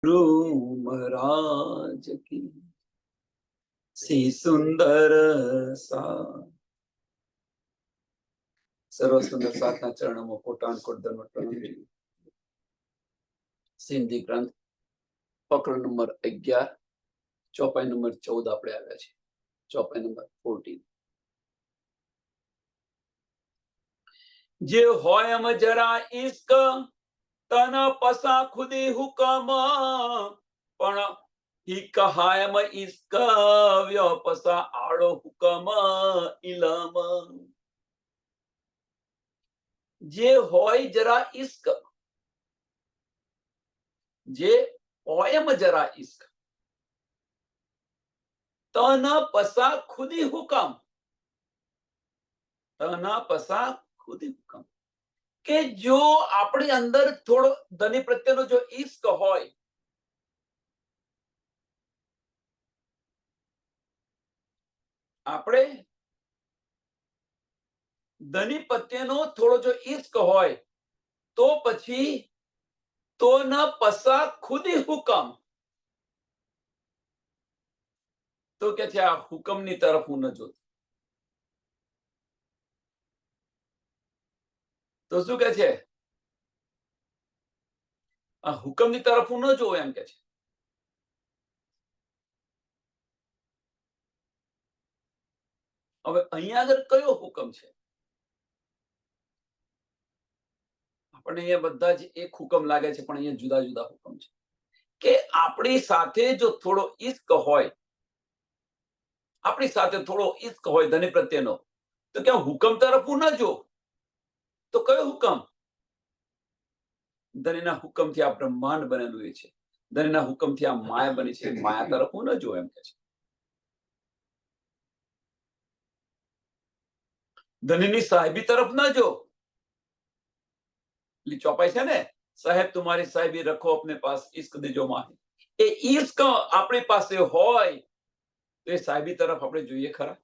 गुरु महाराज की सी सुंदर सा सर्व सुंदर साधना चरण में कोटान कोट धन्यवाद प्रणाम। सिंधी ग्रंथ पकड़ नंबर 11 चौपाई नंबर 14 આપણે આવ્યા છે। चौपाई नंबर 14 जे होय हम जरा इश्क तन पसा खुदी हुकम पण ही कहायम इश्क व्यापसा आड़ो हुकम इलम जे होय जरा इश्क जे होयम जरा इश्क तन पसा खुदी हुकम तन पसा खुदी हुकम के जो अपनी अंदर थोड़ो धनी प्रत्येनो जो इश्क होय આપણે ધની પ્રત્યેનો થોડો જો ઇશ્ક હોય તો પછી તો ન પસા ખુદી હુકમ તો કે છે આ હુકમની તરફ હું ન જોતો તો શું કે છે આ હુકમની તરફ હું ન જોઉં એમ કે છે। હવે અહીંયા આગળ કયો હુકમ છે આપણને અહીંયા બધા જ એક હુકમ લાગે છે પણ અહીંયા જુદા જુદા હુકમ છે કે આપણી સાથે જો થોડો ઇશ્ક હોય આપણી સાથે થોડો ઇશ્ક હોય ધની પ્રત્યેનો તો કે હુકમ તરફ હું ન જોઉં તો કયો હુકમ ધનીના હુકમથી આ બ્રહ્માંડ બનેલું છે ધનીના હુકમથી આ માયા બની છે માયા તરફ હું ન જોઉં એમ કે છે। ધનીની સાહેબી तरफ न जो चौपाई है ने साहेब तुम्हारी साहेबी रखो अपने पास इश्क दीजो माही ए इश्क अपने पास होय तो ए साहेबी तरफ આપણે જોઈએ ખરા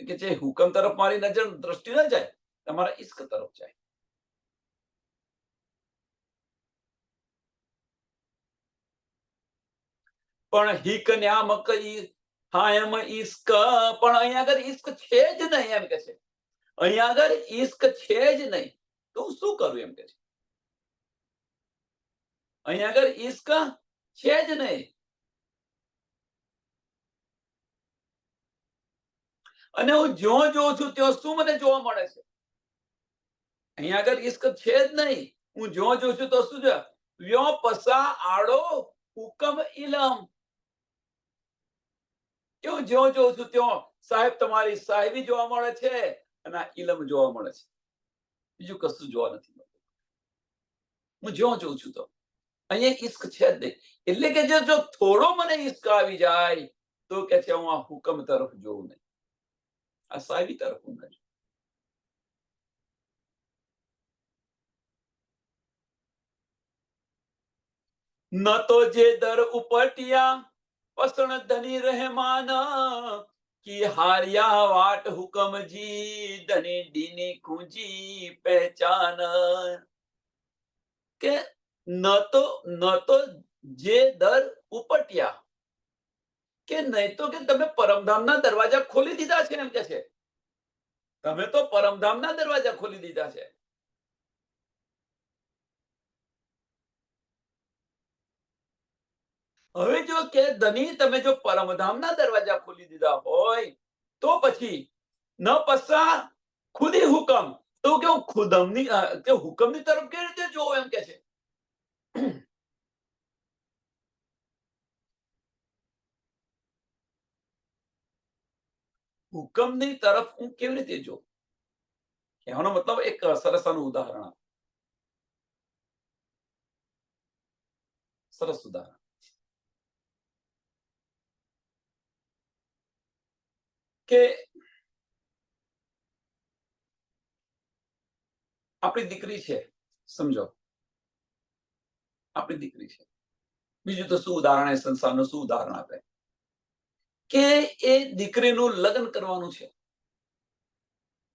કે જે હુકમ તરફ મારી નજર દ્રષ્ટિ ન જાય તમારા ઇશ્ક તરફ જાય। પણ હિક ન્યામક હા એમ ઇશ્ક પણ અહીંયા આગળ ઇશ્ક છે જ નહીં એમ કે છે અહીંયા આગળ ઇશ્ક છે જ નહીં તો શું કરું એમ કે છે અહીંયા આગળ ઇશ્ક છે જ નહીં અને હું જ્યો જોઉં છું ત્યાં શું મને જોવા મળે છે અહીંયા આગળ ઇશ્ક છે જ નહીં હું જ્યો જોઉં છું તો શું છે વ્યો પસા આડો હુકમ ઇલમ क्यों ज्यो जो છું ત્યો સાહેબ તમારી સાહેબી જોવા મળે છે અને ઇલમ જોવા મળે છે બીજું કશું જોવા નથી મળતું હું જ્યો જોઉં છું તો અહીંયા ઇશ્ક છે જ નહીં એટલે કે જો થોડો મને ઇશ્ક આવી જાય તો કે છે હું આ હુકમ તરફ જોઉં નહીં આ સાહેબી તરફ હું ન જોઉં। ન તો જે દર ઉપટિયા पसण धनी रहमान की हारिया वाट हुकम जी धनी डीनी कुंजी पहचान के न तो जे दर उपटिया के नहीं तो के तमे परमधामना दरवाजा खोली दीधा छे एम के छे तमे तो परमधामना दरवाजा खोली दीधा छे હવે જો કે ધની તમે જો પરમધામના દરવાજા ખોલી દીધા હોય તો પછી ન પસા ખુદી હુકમ તો કે હું ખુદમની કે હુકમની તરફ કેવી રીતે જોઉં એમ કે છે હુકમની તરફ હું કેવી રીતે જોઉં કહેવાનો મતલબ એક સરસનું ઉદાહરણ સરસ ઉદાહરણ કે આપણી દીકરી છે સમજો આપણી દીકરી છે બીજું તો શું ઉદાહરણ એ સંસારનું શું ઉદાહરણ આપે કે એ દીકરીનું લગ્ન કરવાનું છે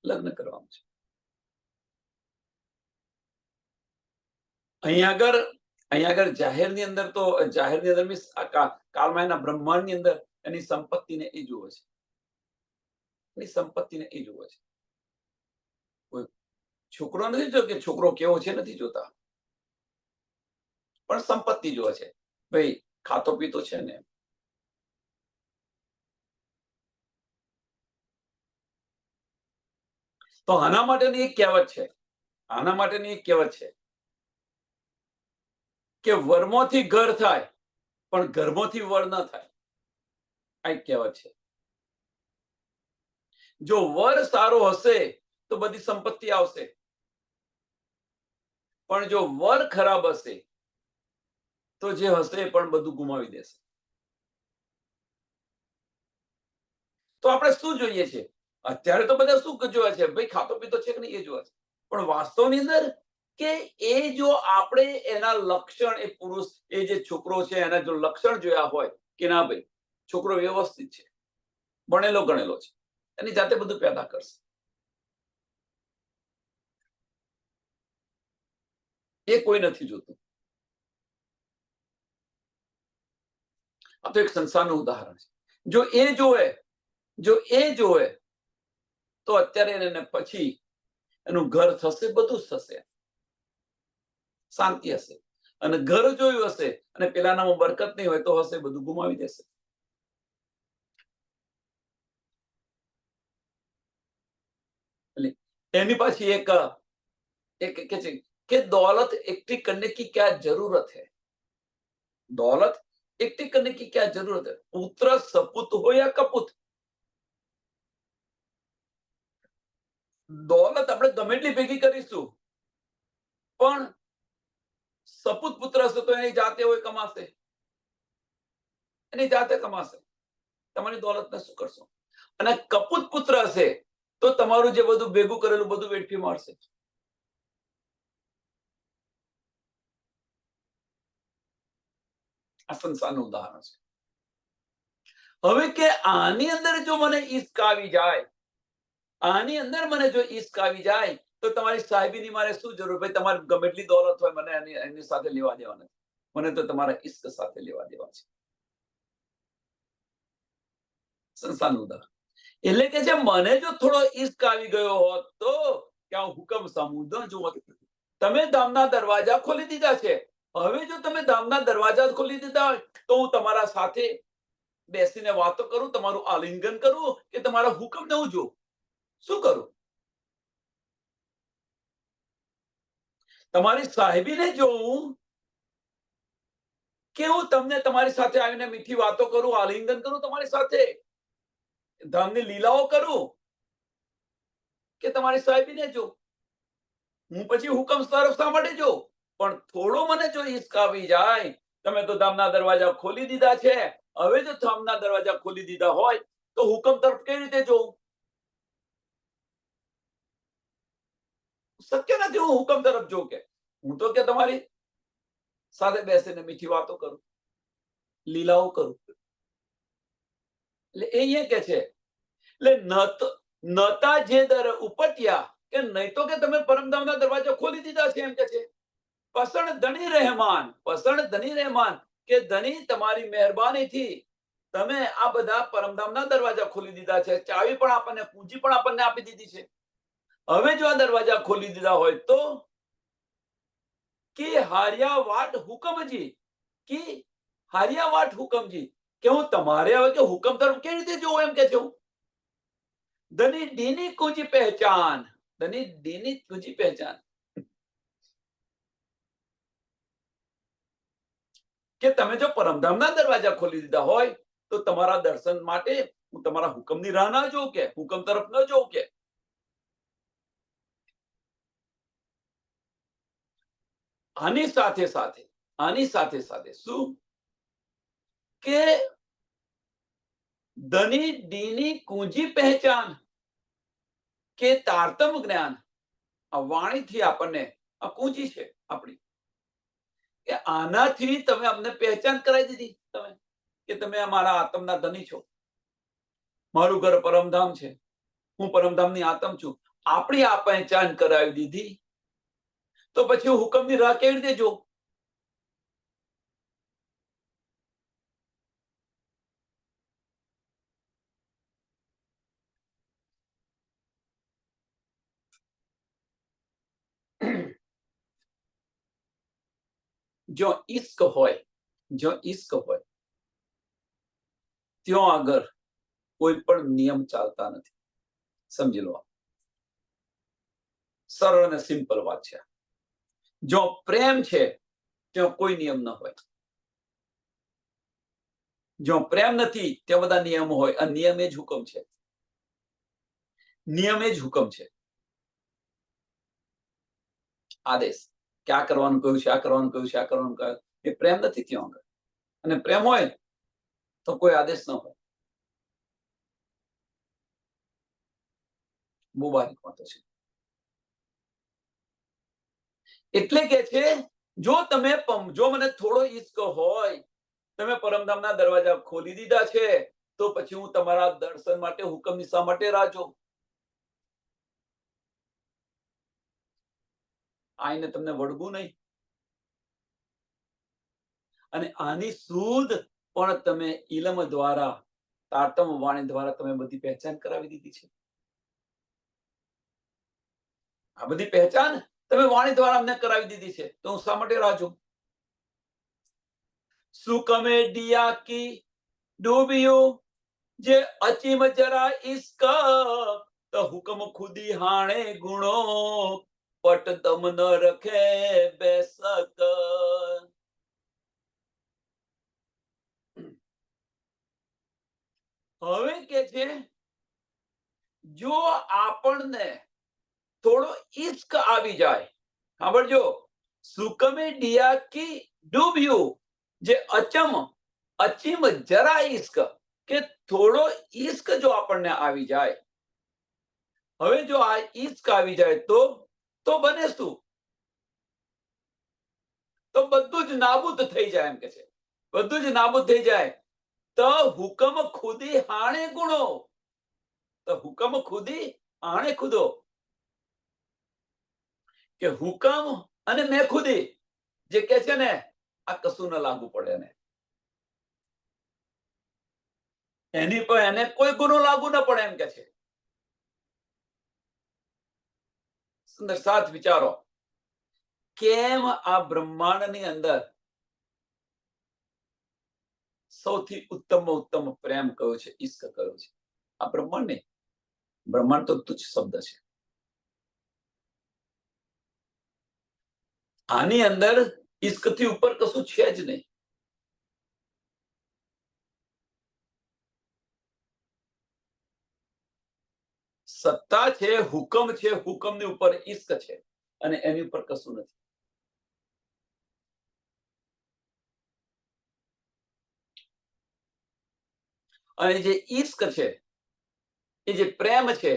લગ્ન કરવાનું છે અહીંયા આગળ જાહેરની અંદર તો જાહેરની અંદર મીન્સ કાળમાં એના બ્રહ્માંડની અંદર એની સંપત્તિને એ જુએ છે, એની સંપત્તિને એ જુએ છે. કોઈ છોકરો નથી જોતો કે છોકરો કેવો છે, નથી જોતા, પણ સંપત્તિ જુએ છે. ભાઈ ખાતો પીતો છે ને. તો આના માટેની એક કહેવત છે, આના માટેની એક કહેવત છે કે વરમાંથી ઘર થાય પણ ઘરમાંથી વર ન થાય. આ એક કહેવત છે. જો વર સારો હશે તો બધી સંપત્તિ આવશે, પણ જો વર ખરાબ હશે તો જે હશે એ પણ બધું ગુમાવી દેશે. તો આપણે શું જોઈએ છે અત્યારે? તો બધા શું જોવે છે? ભાઈ ખાતો પીતો છે કે નહીં એ જોવે છે, પણ વાસ્તવની અંદર કે એ જો આપણે એના લક્ષણ, એ પુરુષ, એ જે છોકરો છે એના જો લક્ષણ જોયા હોય કે ના ભાઈ છોકરો વ્યવસ્થિત છે, ભણેલો ગણેલો છે, એની જાતે બધું પેદા કરશે, એ કોઈ નથી જોતું. આ તો એક સંસારનું ઉદાહરણ છે. જો એ જોવે તો અત્યારે એને પછી એનું ઘર થશે, બધું જ થશે, શાંતિ હશે. અને ઘર જોયું હશે અને પેલાનામાં બરકત નહીં હોય તો હશે બધું ગુમાવી દેશે. એટલે એની પાછી એક કે છે कि दौलत इकट्ठी करने की क्या जरूरत है, दौलत इकट्ठी करने की क्या जरूरत है, पुत्र सपूत हो या कपूत, દોલત આપણે ગમે એટલી ભેગી કરીશું પણ સપૂત પુત્ર હશે તો એની જાતે હોય કમાશે, એની જાતે કમાશે. તમારી દોલતને શું કરશો? અને કપૂત પુત્ર હશે તો તમારું જે બધું ભેગું કરેલું બધું વેડફી મારશે. આ સંસારનું ઉદાહરણ છે. હવે કે આની અંદર જો મને ઈશ્ક આવી જાય, આની અંદર મને જો ઈશ્ક આવી જાય તો તમારી સાહેબીની મારે શું જરૂર? ભાઈ તમારે ગમે એટલી દોલત હોય, મને એની સાથે લેવા દેવા નથી. મને તો તમારા ઈશ્ક સાથે લેવા દેવા છે. સંસારનું ઉદાહરણ. એટલે કે જે મને જો થોડો ઈશ્ક આવી ગયો હોત તો ક્યાં હુકમ સમુદ્ર જુઓ. તમે ધામના દરવાજા ખોલી દીધા છે. હવે જો તમે ધામના દરવાજા ખોલી દીધા હોય તો હું તમારા સાથે બેસીને વાતો કરું, તમારું આલિંગન કરું કે તમારા હુકમને હું જોઉં? શું કરું? તમારી સાહેબીને જોઉં કે હું તમને તમારી સાથે આવીને મીઠી વાતો કરું, આલિંગન કરું, તમારી સાથે ધામની લીલાઓ કરું, કે તમારી સાહેબીને જો હું પછી હુકમ તરફ શા માટે જો? પણ થોડો મને જો ઈશ્ક આવી જાય, તમે તો ધામના દરવાજા ખોલી દીધા છે, હવે જો ધામના દરવાજા ખોલી દીધા હોય તો હુકમ તરફ કેવી રીતે જોઉં? શક્ય નથી હું હુકમ તરફ જોઉં. કે હું તો કે તમારી સાથે બેસીને મીઠી વાતો કરું, લીલાઓ કરું. એટલે એ અહીંયા કે છે એટલે નતા જે દર ઉપટ્યા કે નહીં તો કે તમે પરમધામના દરવાજા ખોલી દીધા છે એમ કે છે. પસણ ધણી રહેમાન કે ધણી તમારી મહેરબાનીથી તમે આ બધા પરમધામના દરવાજા ખોલી દીધા છે. ચાવી પણ આપણને, પૂંજી પણ આપણને આપી દીધી છે. હવે જો આ દરવાજા ખોલી દીધા હોય તો કે હાર્યા વાટ હુકમજી, કે હાર્યા વાટ હુકમજી, કે હું તમારે હવે કે હુકમ તરફ કેવી રીતે જોઉં એમ કે છે. હું ધની ડીની કુજી પહેચાન, ધની ડીની કુજી પહેચાન, કે તમે જો પરમધામના દરવાજા ખોલી દીધા હોય તો તમારા દર્શન માટે હું તમારા હુકમની રાહ ના જોઉં, કે હુકમ તરફ ન જોઉં. કે આની સાથે સાથે શું કે ધની ડીની કુંજી પહેચાન, કે તારતમ જ્ઞાન, આ વાણીથી આપણને આ કુંજી છે આપણી, કે આનાથી તમે અમને પહેચાન કરાવી દીધી. તમે કે તમે અમારા આત્મના ધની છો, મારું ઘર પરમધામ છે, હું પરમધામની આત્મ છું. આપણી આ પહેચાન કરાવી દીધી. તો પછી હું હુકમની રાહ કેવી રીતે જોઉં? જો ઈશ્ક હોય, જો ઈશ્ક હોય ત્યાં આગળ કોઈ પણ નિયમ ચાલતા નથી. સમજી લો, સરળ અને સિમ્પલ વાત છે. જો પ્રેમ છે ત્યાં કોઈ નિયમ ન હોય. જો પ્રેમ નથી ત્યાં બધા નિયમો હોય. અને નિયમ એ જ હુકમ છે. નિયમ એ જ હુકમ છે, આદેશ કે આ કરવાનું કહ્યું છે, આ કરવાનું કહ્યું છે, આ કરવાનું કહ્યું. એ પ્રેમ નથી ત્યાં આગળ. અને પ્રેમ હોય તો કોઈ આદેશ ન હોય. બહુ બારીક વાતો છે. એટલે કે છે જો તમે જો મને થોડો ઈશ્ક હોય, તમે પરમધામના દરવાજા ખોલી દીધા છે, તો પછી હું તમારા દર્શન માટે હુકમની શા માટે રાહ જોઉં? આઈને તમને વળગું નહીં. અને આની સુધ પણ તમે ઇલમ દ્વારા, તારતમ વાણી દ્વારા તમે બધી પહેચાન કરાવી દીધી છે. આ બધી પહેચાન તમે વાણી દ્વારા અમને કરાવી દીધી છે, તો હું શા માટે રાહ જોઉં? સુકમે દિયા કી ડૂબ્યું જે અચીમ જરા ઇશ્ક, તો હુકમ ખુદી હાણે ગુણો પટ દમ ન રખે બેસક. હવે કે છે જો આપણને થોડો ઈશ્ક આવી જાય, સાંભળજો, સુકમે ડિયા કી ડૂબ્યું જે અચીમ જરા ઈશ્ક, કે થોડો ઈશ્ક જો આપણને આવી જાય. હવે જો આ ઈશ્ક આવી જાય તો બને શું? તો બધું જ નાબૂદ થઈ જાય. એમ કે છે બધું જ નાબૂદ થઈ જાય. તો હુકમ ખુદી હાણે ગુણો, તો હુકમ ખુદી હાણે ખુદો, કે હુકમ અને મેં ખુદી જે કે છે ને, આ કશું ન લાગુ પડે ને, એની પર એને કોઈ ગુનો લાગુ ન પડે. એમ કે છે સુંદર સાથ વિચારો. કેમ આ બ્રહ્માંડની અંદર સૌથી ઉત્તમ પ્રેમ કયો છે, ઈશ્ક કયો છે? આ બ્રહ્માંડ નહીં. બ્રહ્માંડ તો તુચ્છ શબ્દ છે. આની અંદર ઈશ્ક થી ઉપર કશું છે જ નહીં. સત્તા છે, હુકમ છે, હુકમની ઉપર ઈશ્ક છે, અને એની ઉપર કશું નથી. અને જે ઈશ્ક છે, એ જે પ્રેમ છે,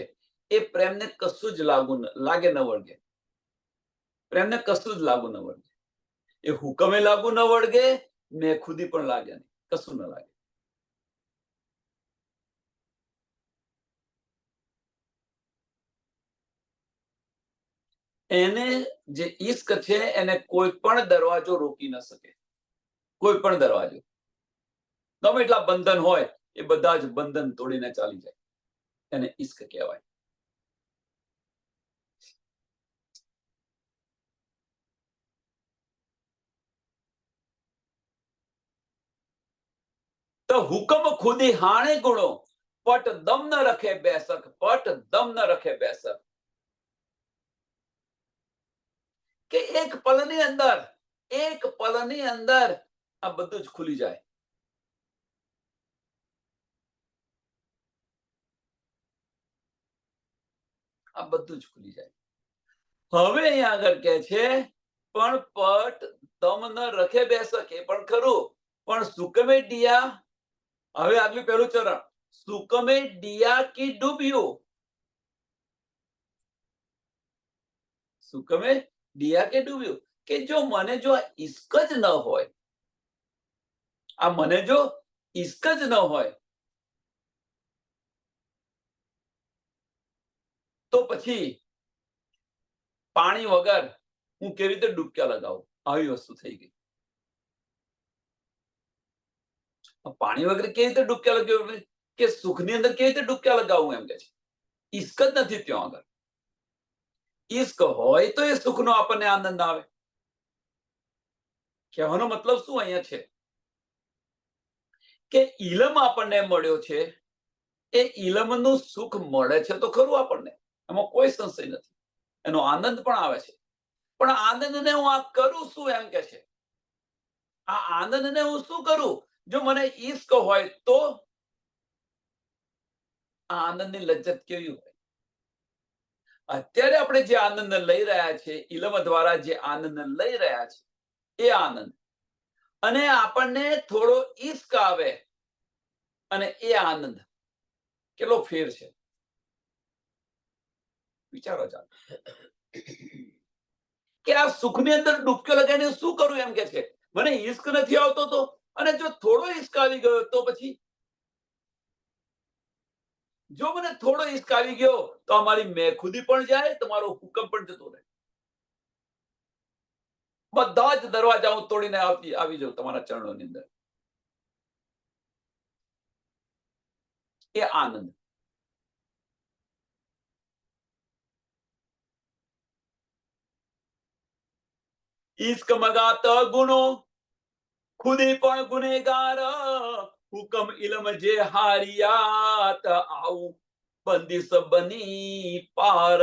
એ પ્રેમને કશું જ લાગે ન વળગે. પ્રેમને કશું જ લાગુ ન વળગે. એ હુકમે લાગુ ન વળગે, મેં ખુદી પણ લાગે નહીં, કશું ન લાગે. એને જે ઈશ્ક છે એને કોઈ પણ દરવાજો રોકી ન શકે. કોઈ પણ દરવાજો, ગમે એટલા બંધન હોય, એ બધા જ બંધન તોડીને ચાલી જાય. એને ઈશ્ક કહેવાય. તો હુકમ ખુદી હાણે ગુણો પટ દમ ન રખે બેસક, પટ દમ ન રખે બેસક. કે એક પલની અંદર આ બધું જ ખુલી જાય. આ બધું જ ખુલી જાય. હવે અહીંયા આગળ કે છે પણ પટ દમ ન રખે બેસક, એ પણ ખરું, પણ સુકમે ડિયા. હવે આગલું પહેલું ચરણ, સુકમે ડિયા કી ડૂબ્યું. સુકમે ડિયા કે ડૂબ્યું, કે જો મને જો આ ઈશ્ક જ ન હોય, આ મને જો ઈશ્ક જ ન હોય, તો પછી પાણી વગર હું કેવી રીતે ડૂબક્યા લગાવું, આવી વસ્તુ થઈ ગઈ. પાણી વગર કેવી રીતે ડૂબક્યા લગાવું, કે સુખની અંદર કેવી રીતે ડૂબક્યા લગાવું, એમ કે છે. ઈશ્ક જ નથી ત્યાં આગળ. ઈશ્ક હોય તો એ સુખનો આપણને આનંદ આવે. કહેવાનો મતલબ શું અહીંયા છે કે ઇલમ આપણને મળ્યો છે, એ ઇલમનું સુખ મળે છે તો ખરું આપણને, એમાં કોઈ સંશય નથી. એનો આનંદ પણ આવે છે, પણ આનંદને હું આ કરું શું, એમ કે છે. આ આનંદને હું શું કરું? જો મને ઈશ્ક હોય તો આ આનંદની લજ્જત કેવી હોય? અત્યારે આપણે જે આનંદ લઈ રહ્યા છે, ઇલમ દ્વારા જે આનંદ લઈ રહ્યા છે, એ આનંદ, અને આપણને થોડો ઈશ્ક આવે અને એ આનંદ, કેટલો ફેર છે વિચારો ચાલો. કે આ સુખની અંદર ડૂબક્યો લગાવીને શું કરું, એમ કે છે. મને ઈશ્ક નથી આવતો તો, અને જો થોડો ઈશ્ક આવી ગયો તો પછી, જો મને થોડો ઈશ્ક આવી ગયો તો અમારી મેખુદી પણ જાય, તમારો હુકમ પણ જતો રહે. બધા જ દરવાજા હું તોડીને આવી જાઉં તમારા ચરણોની અંદર. એ આનંદ. ઈશ્ક મગાત ગુનો, ખુદી પણ ગુનેગાર, હુકમ ઇલમ જે હારિયાત, આવું બંદીશ બની પાર.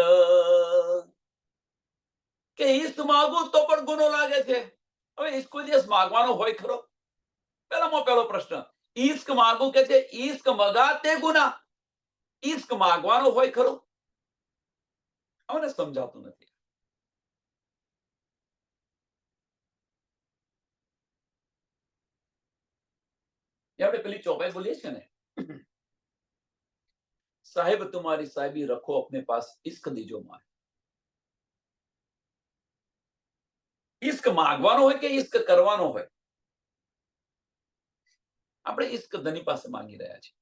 કે ઈશ્ક માગું તો પણ ગુનો લાગે છે. હવે ઈશ્ક કોઈ દિવસ માગવાનો હોય ખરો? પહેલામાં પહેલો પ્રશ્ન. ઈશ્ક માગું કે છે, ઈશ્ક મગાતે ગુના, ઈશ્ક માગવાનો હોય ખરો? અમને સમજાતું નથી. આપણે પેલી ચોપાઈ બોલીએ છીએ ને, સાહેબ તુમારી સાહેબી રખો અપને પાસ, ઈશ્ક દીજો માર. ઈશ્ક માગવાનો હોય કે ઈશ્ક કરવાનો હોય? આપણે ઈશ્ક ધની પાસે માંગી રહ્યા છીએ.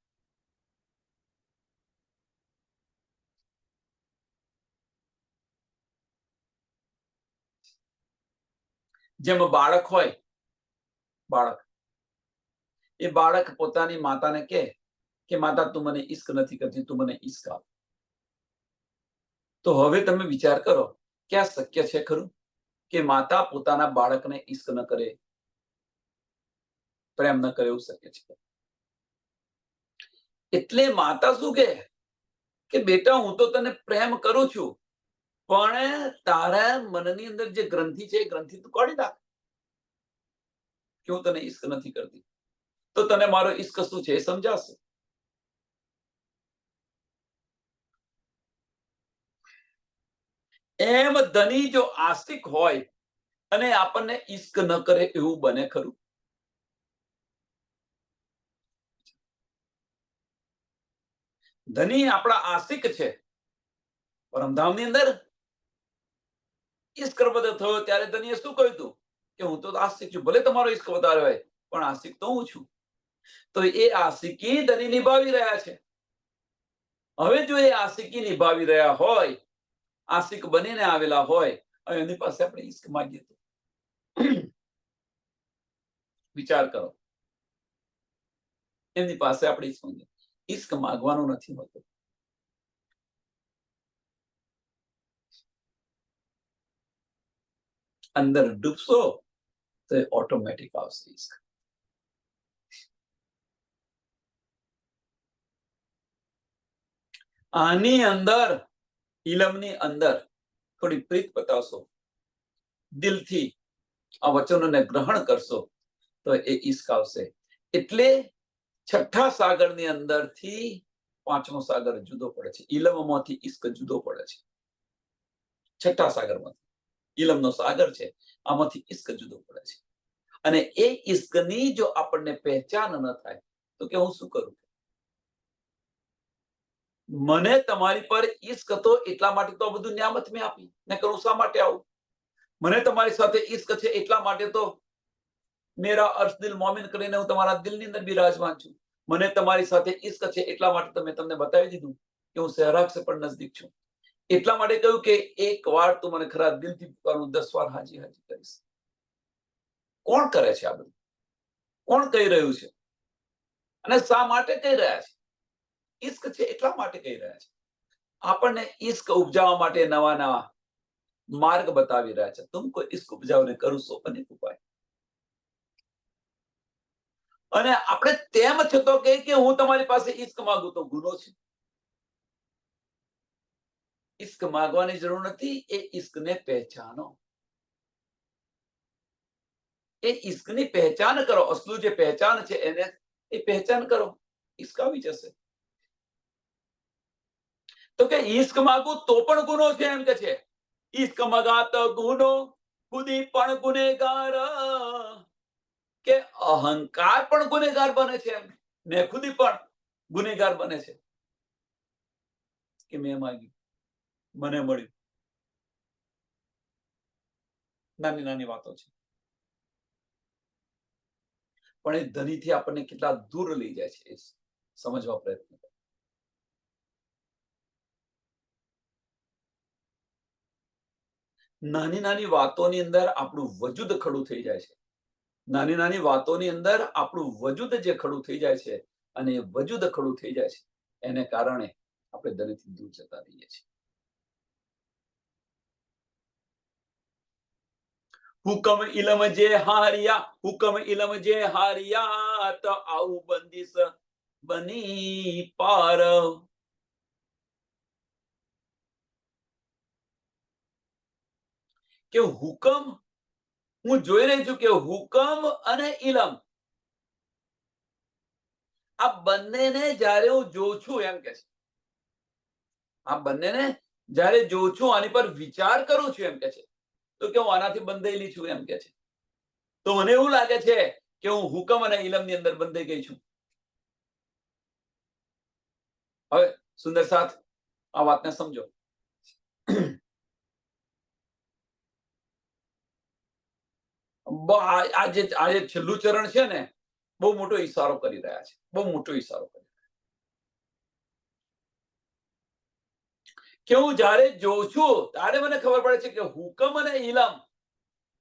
જેમ બાળક હોય, બાળક, એ બાળક પોતાની માતાને કહે કે માતા તું મને ઈશ્ક નથી કરતી, તું મને ઈશ્ક આપ. તો હવે તમે વિચાર કરો કે આ શક્ય છે ખરું કે માતા પોતાના બાળકને ઈશ્ક ન કરે, પ્રેમ ન કરે? એવું શક્ય છે? એટલે માતા શું કે બેટા હું તો તને પ્રેમ કરું છું, પણ તારા મનની અંદર જે ગ્રંથિ છે એ ગ્રંથિ તું કાઢી નાખ, કે હું તને ઈશ્ક નથી કરતી. તો તને મારો ઈશ્ક શું છે એ સમજાશે. એમ ધની જો આસ્તિક હોય અને આપણને ઈશ્ક ન કરે, એવું બને ખરું? ધની આપણા આસ્તિક છે. પરમધામની અંદર ઈશ્ક બધો થયો ત્યારે ધનીએ શું કહ્યું હતું કે હું તો આસ્તિક છું, ભલે તમારો ઈશ્ક વધારે હોય, પણ આસ્તિક તો હું છું. તો એ આસ્તિકી ધની નિભાવી રહ્યા છે. હવે જો એ આસ્તિકી નિભાવી રહ્યા હોય, આસ્તિક બનીને આવેલા હોય, અને એની પાસે આપણે ઈશ્ક માંગીએ તો વિચાર કરો. એમની પાસે આપણે ઈશ્ક માંગીએ, ઈશ્ક માંગવાનું નથી હોતું. અંદર ડૂબશો તો ઓટોમેટિક આવશે ઈશ્ક. આની અંદર, ઇલમની અંદર થોડી પ્રીત બતાવશો, દિલથી આ વચનોને ગ્રહણ કરશો, તો એ ઈશ્ક આવશે. એટલે છઠ્ઠા સાગરની અંદરથી પાંચમો સાગર જુદો પડે છે. ઇલમમાંથી ઈશ્ક જુદો પડે છે. છઠ્ઠા સાગરમાંથી ઇલમનો સાગર છે, આમાંથી ઈશ્ક જુદો પડે છે. અને એ ઈશ્કની જો આપણને પહેચાન ન થાય તો કે હું શું કરું? મને તમારી પર ઈશ્ક હતો એટલા માટે તો આ બધું નિયામત મેં આપી, ને કરું શા માટે આવું? મને તમારી સાથે ઈશ્ક છે એટલા માટે તો મેરા અર્શ દિલ મોમિન કરીને હું તમારા દિલની અંદર બિરાજમાન છું. મને તમારી સાથે ઈશ્ક છે એટલા માટે તો મેં તમને બતાવી દીધું કે હું સહેરાગ સે પણ નજદીક છું. એટલા માટે કહ્યું કે એક વાર તું મને ખરા દિલથી પુકારું, 10 વાર હાજી હાજી કરીશ. કોણ કરે છે આ બધું? કોણ કહી રહ્યું છે? અને શા માટે કહી રહ્યા છે? ઈશ્ક છે એટલા માટે કહી રહ્યા છે. આપણને ઈશ્ક ઉપજાવવા માટે નવા નવા માર્ગ બતાવી રહ્યા છે. તુમકો ઈશ્ક ઉપજાવને કરું સો અનેક ઉપાય. અને આપણે તેમ છતાં કહે કે હું તમારી પાસે ઈશ્ક માંગુ તો ગુનો છે. ઈશ્ક માંગવાની જરૂર નથી. એ ઈશ્કને પહેચાનો. એ ઈશ્કની પહેચાન કરો. અસલું જે પહેચાન છે એને એ પહેચાન કરો. ઈશ્ક આવી જશે. તો કે ઈશ્ક માંગુ તો પણ ગુનો છે એમ કે છે. ઈશ્ક મગાતો ગુનો ખુદી પણ ગુનેગાર. કે અહંકાર પણ ગુનેગાર બને છે એમ ને ખુદી પણ ગુનેગાર બને છે કે મેં માંગ્યું, મને મળ્યું. નાની નાની વાતો છે પણ એ ધનીથી આપણને કેટલા દૂર લઈ જાય છે એ સમજવા પ્રયત્ન કરો. નાની નાની વાતોની અંદર આપણું વજૂદ ખડું થઈ જાય છે. નાની નાની વાતોની અંદર આપણું વજૂદ જે ખડું થઈ જાય છે અને એ વજૂદ ખડું થઈ જાય છે એને કારણે આપણે ધનીથી દૂર જતા રહીએ છીએ. હુકમ ઇલમ જે હારિયા, હુકમ ઇલમ જે હારિયા તો આવું બંદીશ બની પાર. કે હુકમ હું જોઈ રહી છું કે હુકમ અને ઇલમ આ બંનેને જ્યારે હું જોઉં છું એમ કે છે, આ બંનેને જ્યારે જોઉં છું, આની પર વિચાર કરું છું એમ કે છે, તો કે હું આનાથી બંધાયેલી છું એમ કે છે. તો મને એવું લાગે છે કે હું હુકમ અને ઇલમની અંદર બંધાઈ ગઈ છું. હવે સુંદર સાથ આ વાતને સમજો. આજે છેલ્લું ચરણ છે ને બહુ મોટો ઈશારો કરી રહ્યા છે. બહુ મોટો ઈશારો કરી કે હું જ્યારે જોઉં છું ત્યારે મને ખબર પડે છે કે હુકમ અને ઇલમ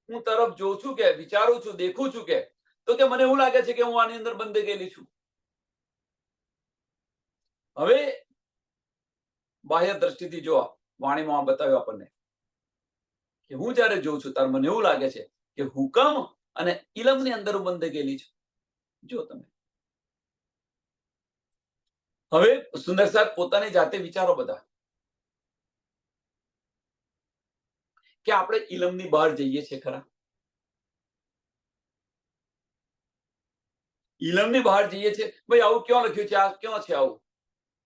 હું તરફ જોઉં છું કે વિચારું છું, દેખું છું કે તો કે મને એવું લાગે છે કે હું આની અંદર બંધાઈ ગયેલી છું. હવે બાહ્ય દ્રષ્ટિથી જોવા વાણીમાં બતાવ્યું આપણને કે હું જ્યારે જોઉં છું ત્યારે મને એવું લાગે છે કે હુકમ અને ઇલમની અંદર હું બંધાઈ ગયેલી છું. જો તમે હવે સુંદર સાહેબ પોતાની જાતે વિચારો બધા કે આપણે ઇલમની બહાર જઈએ છીએ ખરા? ઇલમની બહાર જઈએ છીએ ભાઈ આવું ક્યાં લખ્યું છે? આ ક્યાં છે?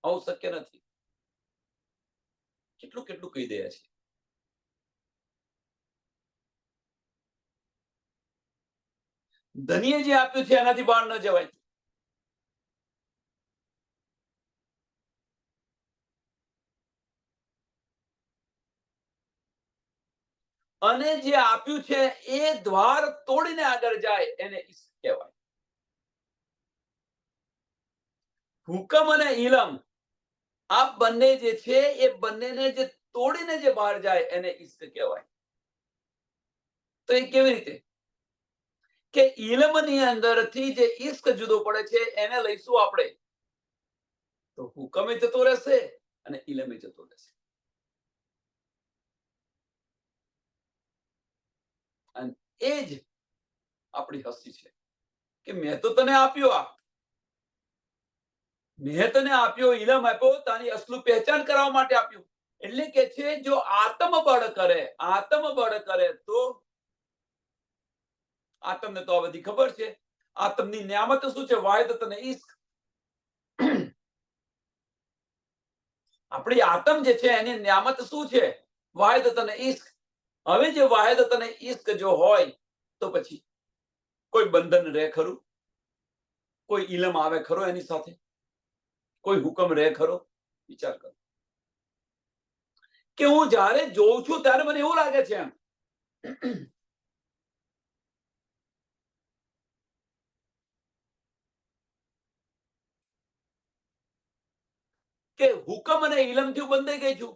આવું શક્ય નથી. કેટલું કેટલું કહી દે છે. ધનીએ જે આપ્યું છે એનાથી બહાર ન જવાય. અને જે આપ્યું છે એ દ્વાર તોડીને આગળ જાય એને ઈશ્ક કહેવાય. હુકમ અને ઇલમ આ બંને જે છે એ બંનેને જે તોડીને જે બહાર જાય એને ઈશ્ક કહેવાય. તો એ કેવી રીતે? કે ઇલમની અંદરથી જે ઈશ્ક જુદો પડે છે એને લઈશું આપણે તો હુકમે જતો રહેશે અને ઇલમે જતો રહેશે. અને એ જ આપણી હસ્તી છે કે મેં તો તને આપ્યો, મેં તને આપ્યો, ઇલમ આપ્યો, તારી અસલું પહેચાન કરવા માટે આપ્યું. એટલે કે છે જો આત્મબળ કરે તો આતમને તો આ બધી ખબર છે. આતમની નિયામત શું છે? વાહિદત અને ઈશ્ક. આપણી આતમ જે છે એની નિયામત શું છે? વાહિદત અને ઈશ્ક. હવે જે વાહિદત અને ઈશ્ક જો હોય તો પછી કોઈ બંધન રહે ખરું? કોઈ ઇલમ આવે ખરો એની સાથે? કોઈ હુકમ રહે ખરો? વિચાર કરો કે હું જ્યારે જોઉં છું ત્યારે મને એવું લાગે છે એમ કે હુકમ અને ઇલમથી હું બંધાઈ ગઈ છું.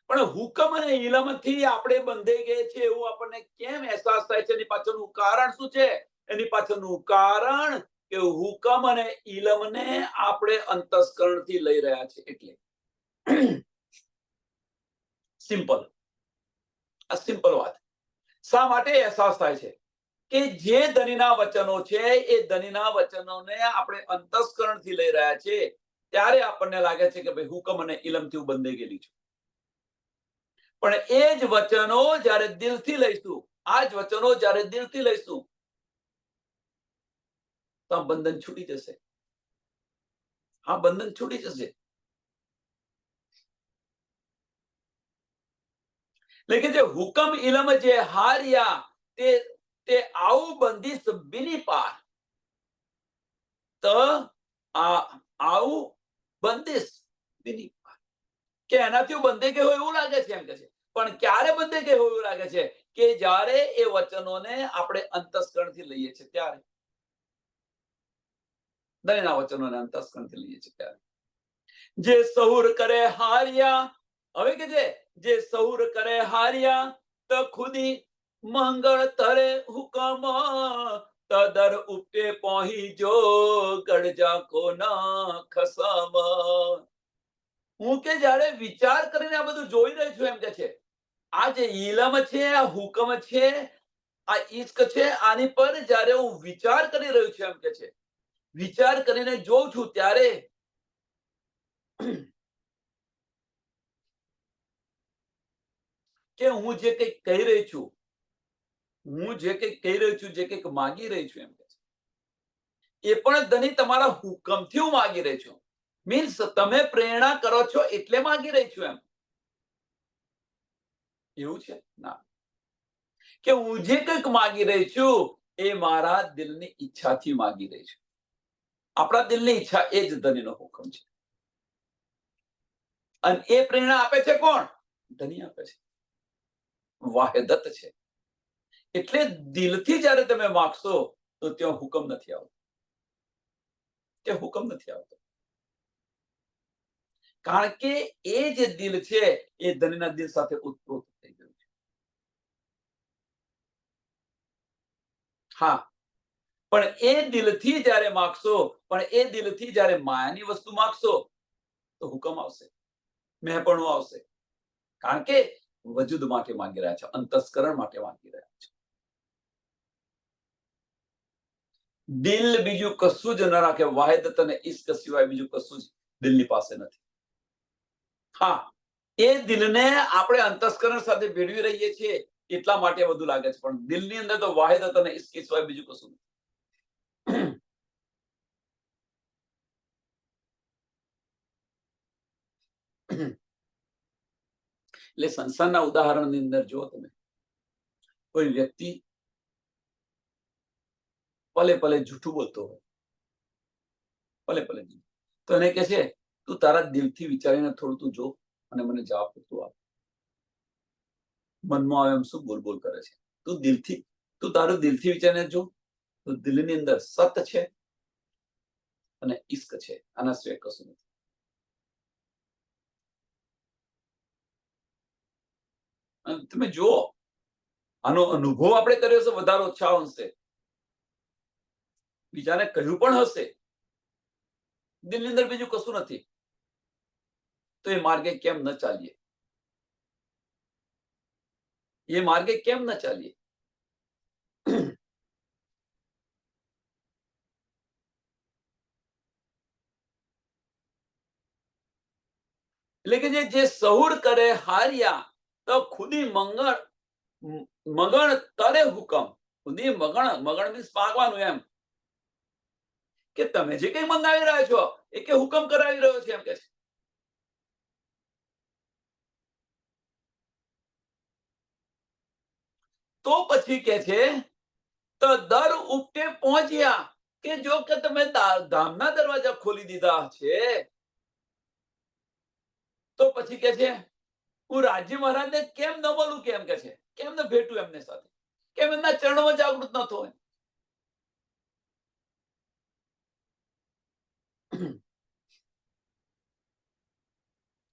પણ હુકમ અને ઇલમથી આપણે બંધાઈ ગયા છે એવું આપણને કેમ અહેસાસ થાય છે? એની પાછળનું કારણ શું છે? એની પાછળનું કારણ કે હુકમ અને ઇલમને આપણે અંતસ્કરણથી લઈ રહ્યા છે. એટલે સિમ્પલ, આ સિમ્પલ વાત. શા માટે અહેસાસ થાય છે કે જે ધનીના વચનો છે એ ધનીના વચનોને આપણે અંતસ્કરણથી લઈ રહ્યા છે, ત્યારે આપણને લાગે છે કે ભાઈ હુકમ અને ઇલમથી હું બંધાઈ ગયેલી છું. પણ એ જ વચનો જ્યારે દિલથી લઈશું, આ જ વચનો જ્યારે દિલથી લઈશું, તો આ બંધન છૂટી જશે. આ બંધન છૂટી જશે. लेकिन જે હુકમ ઇલમ જે હાર્યા તે તે આવું બંદિશ બિની પાર, તો આવું બંદિશ બિની પાર, કે એનાથી બંધાઈ ગયો એવું લાગે છે એમ કે છે. પણ ક્યારે બંધાઈ ગયો એવું લાગે છે? કે જ્યારે એ વચનોને આપણે અંતસ્કરણથી લઈએ છીએ ત્યારે. દરેના વચનોને અંતસ્કરણથી લઈએ છીએ ત્યારે. જે સહુર કરે હાર્યા, હવે કે છે જે સહુર કરે હાર્યા તો ખુદી મંગળ તરે હુકમ, તદર ઉપટે પહોંચી જો ગડજા કોના ખસમ. હું કે જ્યારે વિચાર કરીને આ બધું જોઈ રહી છું એમ કે છે, આ જે ઇલમ છે, આ હુકમ છે, આ ઇશ્ક છે, આની પર જ્યારે હું વિચાર કરી રહ્યો છું એમ કે છે, વિચાર કરીને જોઉં છું ત્યારે કે હું જે કંઈક કહી રહી છું, હું જે કંઈક કહી રહ્યો છું, જે કંઈક માગી રહી છું એમ કે છે, એ પણ ધની તમારા હુકમથી હું માગી રહી છું. મીન્સ તમે પ્રેરણા કરો છો એટલે માગી રહી છું એમ. એવું છે ના, કે હું જે કંઈક માગી રહી છું એ મારા દિલની ઈચ્છાથી માગી રહી છું. આપણા દિલની ઈચ્છા એ જ ધનીનો હુકમ છે. અને એ પ્રેરણા આપે છે કોણ? ધની આપે છે, વાહિદત છે. એટલે દિલથી જ્યારે તમે માગશો તો ત્યાં હુકમ નથી આવતો, કે હુકમ નથી આવતો. કારણ કે એ જે દિલ છે એ ધનીના દિલ સાથે ઉત્પ્રોત થઈ ગયું છે. હા, પણ એ દિલથી જ્યારે માગશો, પણ એ દિલથી જ્યારે માયાની વસ્તુ માગશો તો હુકમ આવશે, મેંપણું આવશે. કારણ કે વજૂદ માટે માંગી રહ્યા છે, અંતસ્કરણ માટે માંગી રહ્યા છે. દિલ બીજું કશું જ ન રાખે, વાહિદત અને ઇશ્ક સિવાય બીજું કશું જ દિલની પાસે નથી. હા, એ દિલને આપણે અંતસ્કરણ સાથે ભેળવી રહીએ છીએ એટલા માટે વધુ લાગે છે, પણ દિલની અંદર તો વાહિદત અને ઇશ્ક સિવાય બીજું કશું નથી. એટલે સંસારના ઉદાહરણની અંદર જો તમે કોઈ વ્યક્તિ પલે પલે જૂઠું બોલતો હોય, પલે પલે તો એને કહે છે તું તારા દિલથી વિચારીને થોડું તું જો અને મને જવાબ તું આપ. મનમાં આવે એમ શું બોલ બોલ કરે છે? તું તારું દિલથી વિચારીને જો તો દિલની અંદર સત છે અને ઇશ્ક છે, આના સિવાય કશું નથી. અને તમે જુઓ, આનો અનુભવ આપણે કર્યો છે વધારે ઓછા અંશે, બીજાને કહ્યું પણ હશે, દિલની અંદર બીજું કશું નથી, તો એ માર્ગે કેમ ન ચાલીએ? એ માર્ગે કેમ ન ચાલીએ? એટલે કે જે સહુર કરે હાર્યા તો ખુદી મગણ તરે હુકમ. ખુદી મગણ મીન્સ માગવાનું એમ, કે તમે જે કઈ મંગાવી રહ્યા છો એ કે હુકમ કરાવી રહ્યો છે એમ કે છે. તો પછી કે છે તો દર ઉપટે પહોંચ્યા, કે જો કે તમે ધામના દરવાજા ખોલી દીધા છે, તો પછી કે છે હું રાજી મહારાજને કેમ ન બોલું, કેમ કે છે કેમ ન ભેટું એમને સાથે, કેમ એમના ચરણોમાં જાગૃત ન થવું?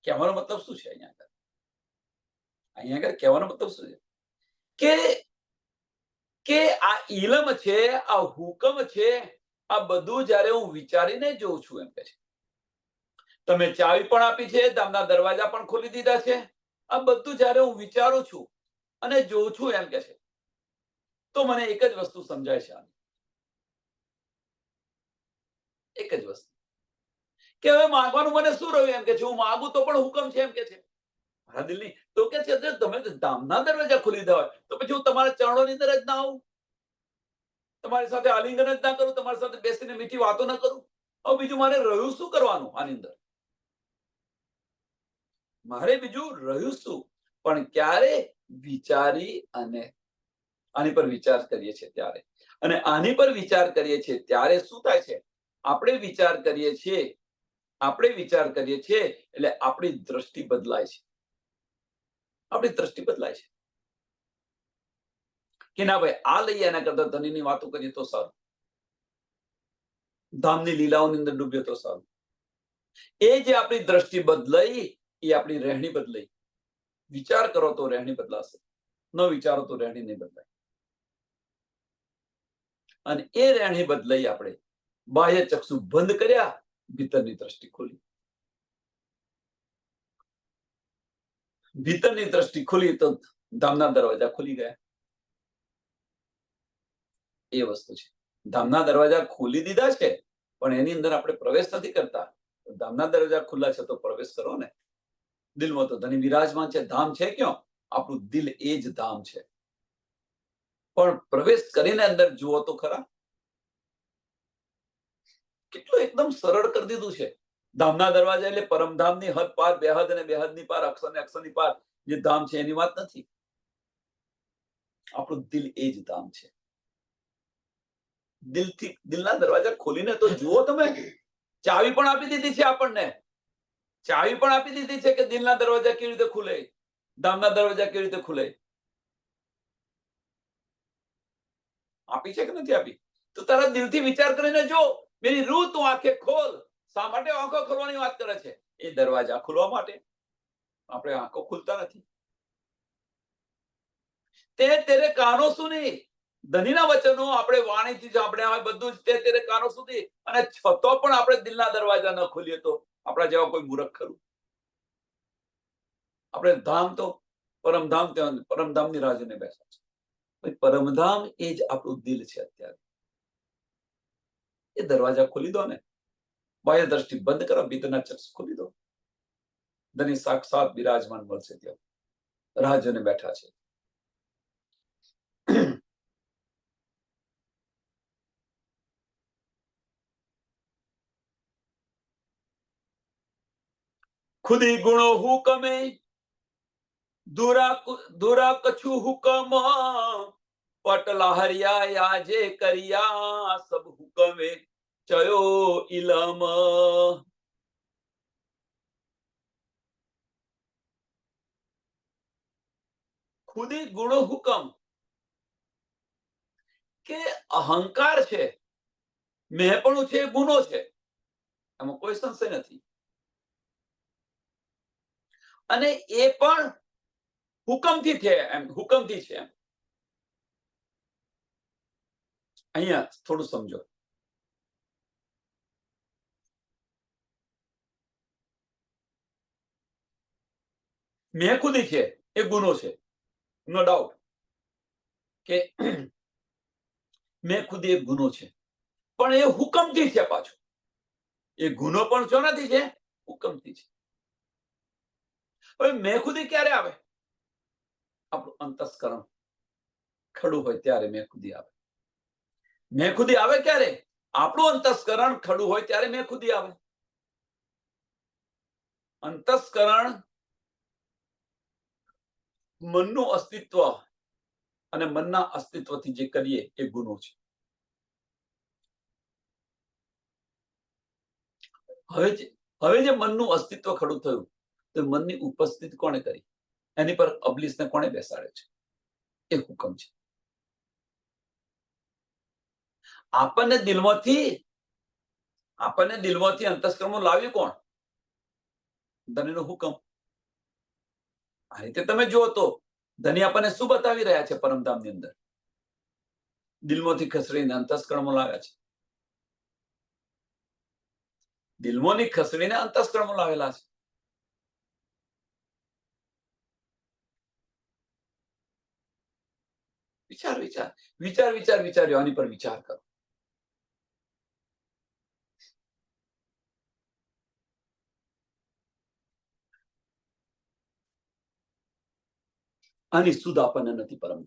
કહેવાનો મતલબ શું છે અહીંયા? અહીંયા આગળ કહેવાનો મતલબ શું છે કે આ ઇલમ છે, આ હુકમ છે, આ બધું જ્યારે હું વિચારીને જોઉં છું એમ કે છે. તમે ચાવી પણ આપી છે, ધામના દરવાજા પણ ખોલી દીધા છે. આ બધું જ્યારે હું વિચારું છું અને જોઉં છું એમ કે છે, તો મને એક જ વસ્તુ સમજાય છે. એક જ વસ્તુ કે હવે માંગવાનું મને શું રહ્યું એમ કે છે. હું માંગુ તો પણ હુકમ છે એમ કે છે મારા દિલની. તો કે છે તમે ધામના દરવાજા ખોલી દો તો પછી હું તમારા ચરણોની અંદર જ ના આવું, તમારી સાથે આલિંગન જ ના કરું, તમારી સાથે બેસીને મીઠી વાતો ના કરું. હવે બીજું મારે રહ્યું શું કરવાનું આની અંદર? મારે બીજું રહ્યું શું? પણ ક્યારે વિચારી અને આની પર વિચાર કરીએ છીએ ત્યારે, અને આની પર વિચાર કરીએ છીએ ત્યારે શું થાય છે? આપણે વિચાર કરીએ છીએ એટલે આપણી દ્રષ્ટિ બદલાય છે. આપણી દ્રષ્ટિ બદલાય છે કે ના ભાઈ આ લઈએ, એના કરતા ધનીની વાતો કરીએ તો સારું, ધામની લીલાઓની અંદર ડૂબ્યો તો સારું. એ જે આપણી દ્રષ્ટિ બદલાઈ, એ આપણી રહેણી બદલાઈ. વિચાર કરો તો રહેણી બદલાશે, ન વિચારો તો રહેણી નહીં બદલાય. અને એ રહેણી બદલાઈ. આપણે બાહ્ય ચક્ષુ બંધ કર્યા, ભીતરની દ્રષ્ટિ ખોલી. ભીતરની દ્રષ્ટિ ખોલી તો ધામના દરવાજા ખુલી ગયા. એ વસ્તુ છે. ધામના દરવાજા ખોલી દીધા છે, પણ એની અંદર આપણે પ્રવેશ નથી કરતા. ધામના દરવાજા ખુલ્લા છે તો પ્રવેશ કરો ને. દિલમાં તો ધણી વિરાજમાન છે. ધામ છે ક્યાં? આપણું દિલ એ જ ધામ છે. પણ પ્રવેશ કરીને અંદર જુઓ તો ખરા, કેટલું એકદમ સરળ કરી દીધું છે. ધામના દરવાજા એટલે પરમધામની હદ પાર, બેહદ અને બેહદની પાર, અક્ષર ને અક્ષરની પાર જે ધામ છે એની વાત નથી. આપણું દિલ એ જ ધામ છે. દિલના દરવાજા ખોલીને તો જુઓ તમે. ચાવી પણ આપી દીધી છે આપણને. ચાવી પણ આપી દીધી છે કે દિલના દરવાજા કેવી રીતે ખુલે, ધામના દરવાજા કેવી રીતે ખુલે. આપી છે કે નથી આપી? તો તારા દિલથી વિચાર કરીને જો. મેરી રૂહ તું આંખે ખોલ. શા માટે આંખો ખોલવાની વાત કરે છે? એ દરવાજા ખોલવા માટે. આપણે આંખો ખુલતા નથી. તેરે કાનો સુની. ધનીના વચનો આપણે વાણીથી સાંભળ્યા હોય, બધું જ તેરે કાનો સુધી, અને છતો પણ આપણે દિલના દરવાજા ન ખોલીએ તો આપણા જેવા કોઈ મૂર્ખ ખરું? આપણે ધામ તો પરમધામ, ત્યાં પરમધામની રાહ જોઈને બેઠા છે. પરમધામ એ જ આપણું દિલ છે. અત્યારે એ દરવાજા ખોલી દો ને. બાહ્ય દ્રષ્ટિ બંધ કરો, ભીતરના ચક્ષ ખોલી દો. ધની સાક્ષાત બિરાજમાન મળશે, ત્યાં રાહ જોઈને બેઠા છે. ખુદી ગુણો હુકમે દુરા કછુ હુકમ, પટલા હરિયા યાજે કરિયા, સબ હુકમે ચયો ઇલમ. ખુદી ગુણો હુકમ, કે અહંકાર છે, મેંપણું છે, ગુનો છે, એમાં કોઈ સંશય નથી. અને એ પણ હુકમથી છે, એમ હુકમથી છે. એમ અહીંયા થોડું સમજો. મેં ખુદી છે એ ગુનો છે, નો ડાઉટ કે મેં ખુદી એક ગુનો છે, પણ એ હુકમથી છે. પાછું એ ગુનો પણ શોનાથી છે? હુકમથી છે. હવે મેં ખુદી ક્યારે આવે? આપણું અંતસ્કરણ ખડું હોય ત્યારે મેં ખુદી આવે. મેં ખુદી આવે ક્યારે? આપણું અંતસ્કરણ ખડું હોય ત્યારે મેં ખુદી આવે. અંતસ્કરણ મનનું અસ્તિત્વ, અને મનના અસ્તિત્વથી જે કરીએ એ ગુનો છે. હવે જે મનનું અસ્તિત્વ ખડું થયું, તો મનની ઉપસ્થિતિ કોણે કરી? એની પર અબલીસને કોણે બેસાડે છે? એ હુકમ છે. આપણને દિલમાંથી અંતસ્કરણ લાવ્યું કોણ? ધણીનો હુકમ. આ રીતે તમે જુઓ તો ધણી આપણને શું બતાવી રહ્યા છે પરમધામની અંદર? દિલમાંથી ખસડીને અંતસ્કરણમાં લાવ્યા છે. દિલમાંથી ખસડીને અંતસ્કરણમાં લાવેલા છે. વિચાર વિચાર વિચાર વિચાર વિચાર્યો, આની પર વિચાર કરો. આની સુધ આપણને નથી પરમ.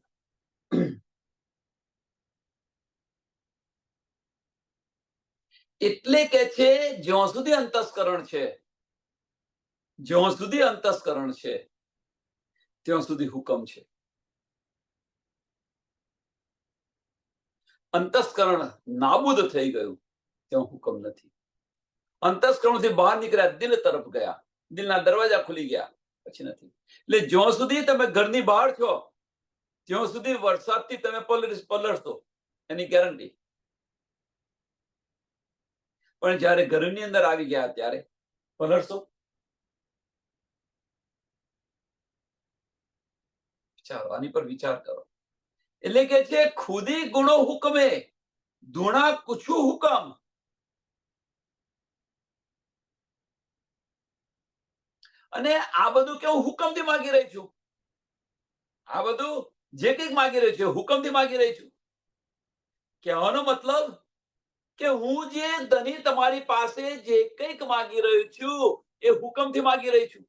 એટલે કે છે જ્યાં સુધી અંતસ્કરણ છે, જ્યાં સુધી અંતસ્કરણ છે ત્યાં સુધી હુકમ છે. અંતસ્કરણ નાબૂદ થઈ ગયું ત્યાં હુકમ નથી. અંતસ્કરણથી બહાર નીકળ્યા, દિલ તરફ ગયા, દિલના દરવાજા ખુલી ગયા, પછી નથી. એટલે જ્યાં સુધી તમે ઘરની બહાર છો ત્યાં સુધી વરસાદથી તમે પલળશો, એની ગેરંટી. પણ જયારે ઘરની અંદર આવી ગયા ત્યારે પલળશો? વિચારો, આની પર વિચાર કરો. એટલે કે છે ખુદી ગુણો હુકમે, ધૂણા કુછું હુકમ. અને આ બધું કેવું હુકમથી માગી રહી છું? આ બધું જે કંઈક માગી રહી છું હુકમથી માગી રહી છું. કહેવાનો મતલબ કે હું જે ધણી તમારી પાસે જે કંઈક માગી રહ્યો છું એ હુકમથી માગી રહી છું.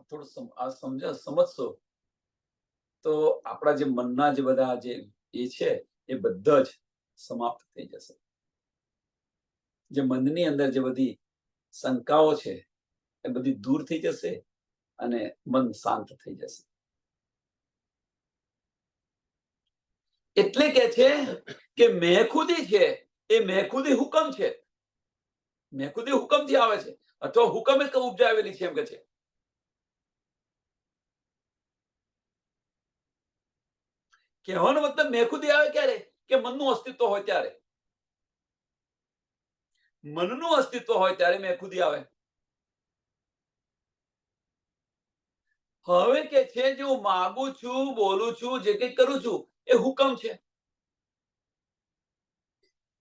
થોડું સમજશો તો આપણા જે મનના જે બધા જે એ છે એ બધા જ સમાપ્ત થઈ જશે. જે મનની અંદર જે બધી શંકાઓ છે એ બધી દૂર થઈ જશે અને મન શાંત થઈ જશે. એટલે કે છે કે મેખુદી છે એ મેખુદી હુકમ છે. મેખુદી હુકમથી આવે છે અથવા હુકમે ઉપજાવેલી છે એમ કે છે. કહેવાનો મતલબ મેખુદી આવે ક્યારે? કે મનનું અસ્તિત્વ હોય ત્યારે. મનનું અસ્તિત્વ હોય ત્યારે મેખુદી આવે. હવે કે છે જે હું માગું છું, બોલું છું, જે કંઈ કરું છું એ હુકમ છે.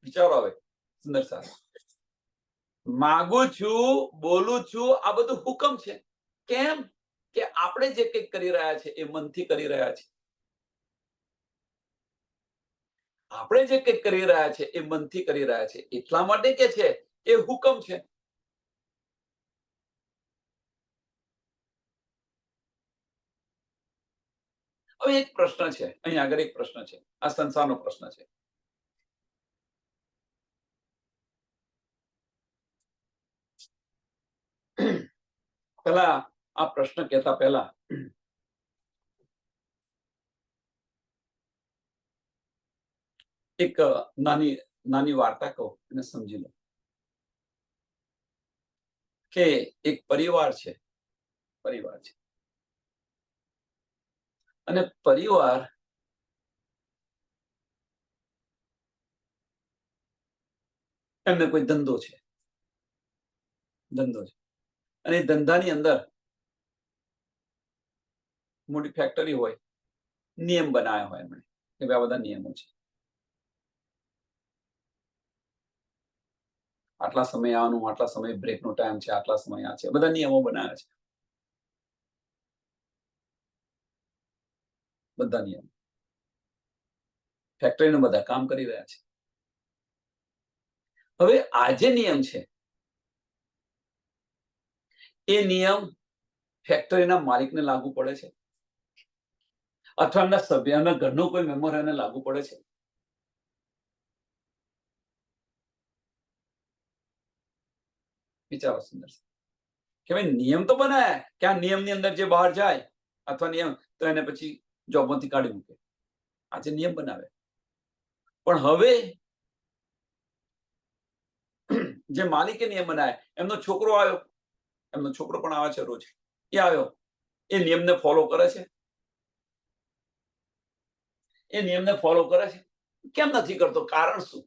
વિચારો આવે સુંદર સાહેબ. માગું છું, બોલું છું, આ બધું હુકમ છે. કેમ? કે આપણે જે કંઈક કરી રહ્યા છે એ મનથી કરી રહ્યા છે. આપણે જે કંઈક કરી રહ્યા છે એ મનથી કરી રહ્યા છે, એટલા માટે કે છે એ હુકમ છે. હવે એક પ્રશ્ન છે, અહીં આગળ એક પ્રશ્ન છે, આ સંસારનો પ્રશ્ન છે. પેલા આ પ્રશ્ન કહેતા પહેલા એક નાની નાની વાર્તા કહું અને સમજી લો. કે એક પરિવાર છે, પરિવાર છે અને પરિવાર એમને કોઈ ધંધો છે, ધંધો છે અને એ ધંધાની અંદર મોટી ફેક્ટરી હોય, નિયમ બનાવ્યા હોય એમણે કે આ બધા નિયમો છે. આટલા સમય આવવાનું, આટલા સમય બ્રેકનો ટાઈમ છે, આટલા સમય આ છે, બધા નિયમો બનાવ્યા છે. બધા નિયમો ફેક્ટરીને બધા કામ કરી રહ્યા છે. હવે આ જે નિયમ છે એ નિયમ ફેક્ટરીના માલિકને લાગુ પડે છે અથવા એમના સભ્ય, એમના ઘરનો કોઈ મેમ્બર એને લાગુ પડે છે? વિચારો સુંદર કે ભાઈ નિયમ તો બનાયા કે આ નિયમની અંદર જે બહાર જાય અથવા નિયમ તો એને પછી જોબમાંથી કાઢી મૂકે. આજે નિયમ બનાવે. પણ હવે જે માલિકે નિયમ બનાવ્યા એમનો છોકરો આવ્યો, એમનો છોકરો પણ આવે છે રોજ, એ આવ્યો, એ નિયમને ફોલો કરે છે? એ નિયમને ફોલો કરે છે? કેમ નથી કરતો? કારણ શું?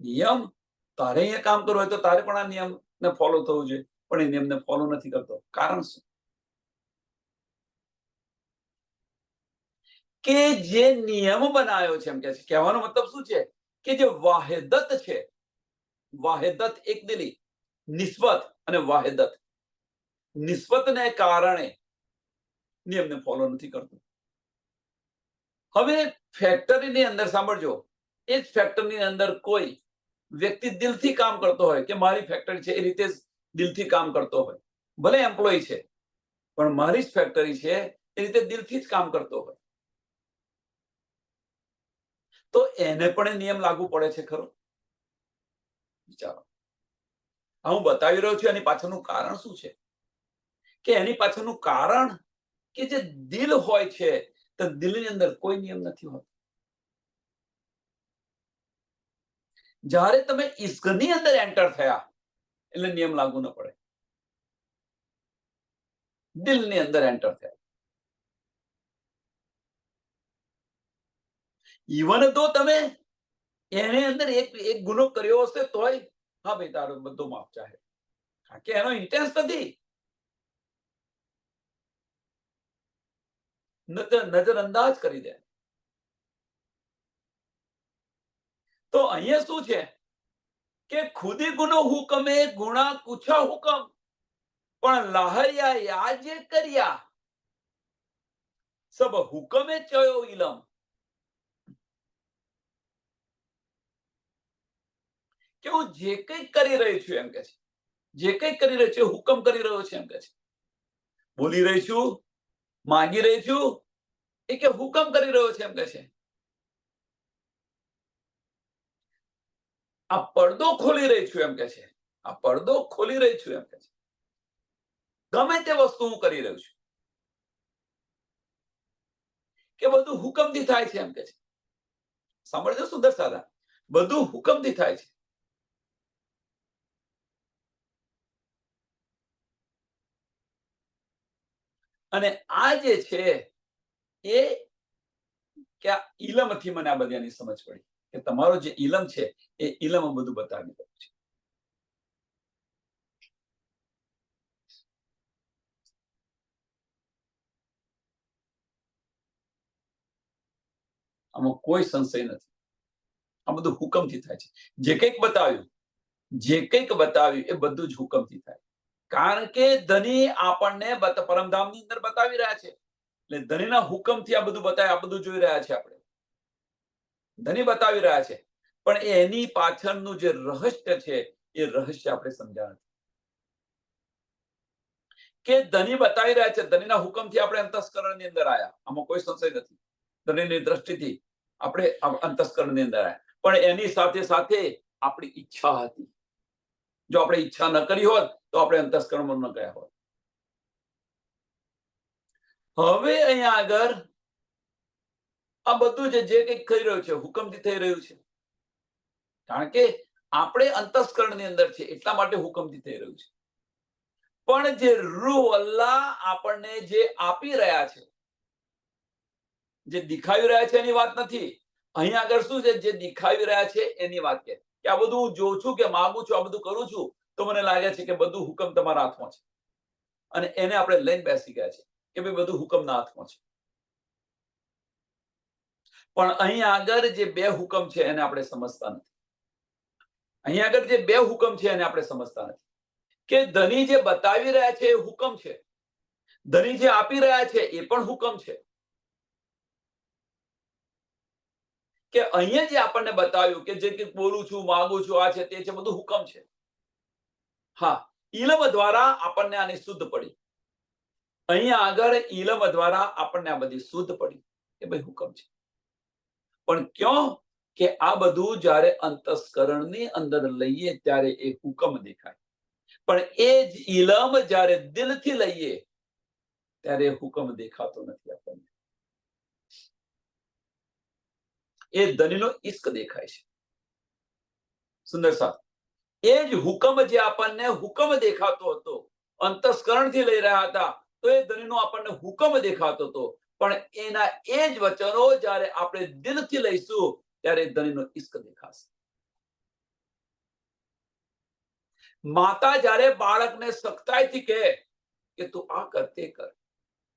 નિયમ તારે અહીંયા કામ કરવું હોય તો તારે પણ આ નિયમને ફોલો થવું જોઈએ, પણ એ નિયમને ફોલો નથી કરતો. કારણ શું? કે જે નિયમ બનાવ્યો છે, એમ કે છે, કહેવાનો મતલબ શું છે કે જે વાહેદત છે, વાહેદત એકદિલી, નિસ્બત અને વાહેદત, નિસ્બતને કારણે નિયમને ફોલો નથી કરતો. હવે ફેક્ટરીની અંદર સાંભળજો, એ જ ફેક્ટરીની અંદર કોઈ વ્યક્તિ દિલથી કામ કરતો હોય કે મારી ફેક્ટરી છે, એ રીતે દિલથી કામ કરતો હોય, ભલે એમ્પ્લોય છે પણ મારી જ ફેક્ટરી છે એ રીતે દિલથી જ કામ કરતો હોય, તો એને પણ નિયમ લાગુ પડે છે ખરો? વિચારો. હું બતાવી રહ્યો છું એની પાછળનું કારણ શું છે, કે એની પાછળનું કારણ કે જે દિલ હોય છે, તો દિલની અંદર કોઈ નિયમ નથી હોતો. જ્યારે તમે ઈશ્કની અંદર એન્ટર થયા એટલે નિયમ લાગુ ન પડે. દિલની અંદર એન્ટર થયા, ઇવન તો તમે એની અંદર એક ગુનો કર્યો હશે તોય હા ભાઈ તારો બધો માફ ચાહે, કારણ કે એનો ઇન્ટેન્સ નથી, નજરઅંદાજ કરી દે. તો અહીંયા શું છે કે ખુદી ગુનો હુકમે ગુણા કુછા હુકમ, પણ લાહરિયા યાજે કર્યા સબ હુકમે ચયો ઇલમ. કે હું જે કંઈ કરી રહી છું, એમ કે છે, જે કંઈ કરી રહ્યો છે હુકમ કરી રહ્યો છે, એમ કે છે, બોલી રહી છું, માંગી રહી છું, એ કે હુકમ કરી રહ્યો છે, એમ કે છે. આ પડદો ખોલી રહી છું, એમ કે છે, આ પડદો ખોલી રહી છું, એમ કે છે. ગમે તે વસ્તુ હું કરી રહ્યો છું કે બધું હુકમથી થાય છે, એમ કે છે. સાંભળજો સુંદર સાદા, બધું હુકમથી થાય છે. અને આ જે છે એ કે આ ઇલમથી મને આ બધાની સમજ પડી કે તમારો જે ઇલમ છે એ ઇલમ બધું બતાવી રહ્યું છે. આમાં કોઈ સંશય નથી, આ બધું હુકમથી થાય છે. જે કંઈક બતાવ્યું એ બધું જ હુકમથી થાય. કારણ કે ધની આપણને પરમધામની અંદર બતાવી રહ્યા છે, એટલે ધનીના હુકમથી આ બધું બતાવે, આ બધું જોઈ રહ્યા છે આપણે. ધની બતાવી રહ્યા છે, પણ એની પાછળનું જે રહસ્ય છે એ રહસ્ય આપણે સમજ્યા નથી. કે ધની બતાવી રહ્યા છે, ધનીના હુકમથી આપણે અંતસ્કરણની અંદર આવ્યા, આમાં કોઈ સંશય નથી. ધનીની દ્રષ્ટિથી આપણે અંતસ્કરણની અંદર આવ્યા, પણ એની સાથે સાથે આપણી ઈચ્છા હતી. જો આપણે ઈચ્છા ન કરી હોત તો આપણે અંતસ્કરણમાં ન ગયા હોત. હવે અહીંયા આગળ આ બધું જે કંઈક થઈ રહ્યું છે હુકમથી થઈ રહ્યું છે, કારણ કે આપણે અંતસ્કરણની અંદર છે એટલા માટે હુકમથી થઈ રહ્યું છે. પણ જે રૂહ અલ્લાહ આપણને જે આપી રહ્યા છે, જે દેખાવી રહ્યા છે એની વાત નથી. અહીંયા આગળ શું છે, જે દેખાવી રહ્યા છે એની વાત કે આ બધું હું જોઉં છું કે માંગુ છું, આ બધું કરું છું, તો મને લાગે છે કે બધું હુકમ તમારા હાથમાં છે. અને એને આપણે લઈને બેસી ગયા છે કે ભાઈ બધું હુકમના હાથમાં છે. પણ અહીંયા આગળ જે બે હુકમ છે એને આપણે સમજતા નથી. અહીંયા આગળ જે બે હુકમ છે એને આપણે સમજતા નથી. કે ધની જે બતાવી રહ્યા છે એ હુકમ છે, ધની જે આપી રહ્યા છે એ પણ હુકમ છે. કે અહીંયા જે આપણને બતાવ્યું કે જે કંઈક બોલું છું, માંગુ છું, આ છે તે છે, બધું હુકમ છે. હા, ઇલમ દ્વારા આપણને આની શુદ્ધ પડી. અહીંયા આગળ ઇલમ દ્વારા આપણને આ બધી શુદ્ધ પડી કે ભાઈ હુકમ છે. પણ ક્યાં કે આ બધું જ્યારે અંતસ્કરણની અંદર લઈએ ત્યારે એ હુકમ દેખાય, પણ એ જ ઇલમ જ્યારે દિલથી લઈએ ત્યારે હુકમ દેખાતો નથી આપણને. એ ધનીનો ઇશ્ક દેખાય છે. સુંદર સાહેબ, એ જ હુકમ જે આપણને હુકમ દેખાતો હતો, અંતસ્કરણથી લઈ રહ્યા હતા, તો એ ધનીનો આપણને હુકમ દેખાતો હતો, પણ એના એ જ વચનો જ્યારે આપણે દિલથી લઈશું ત્યારે ધનીનો ઇશ્ક દેખાશે. માતા જ્યારે બાળકને સખ્તાઈથી કહે કે તું આ કર તે કર,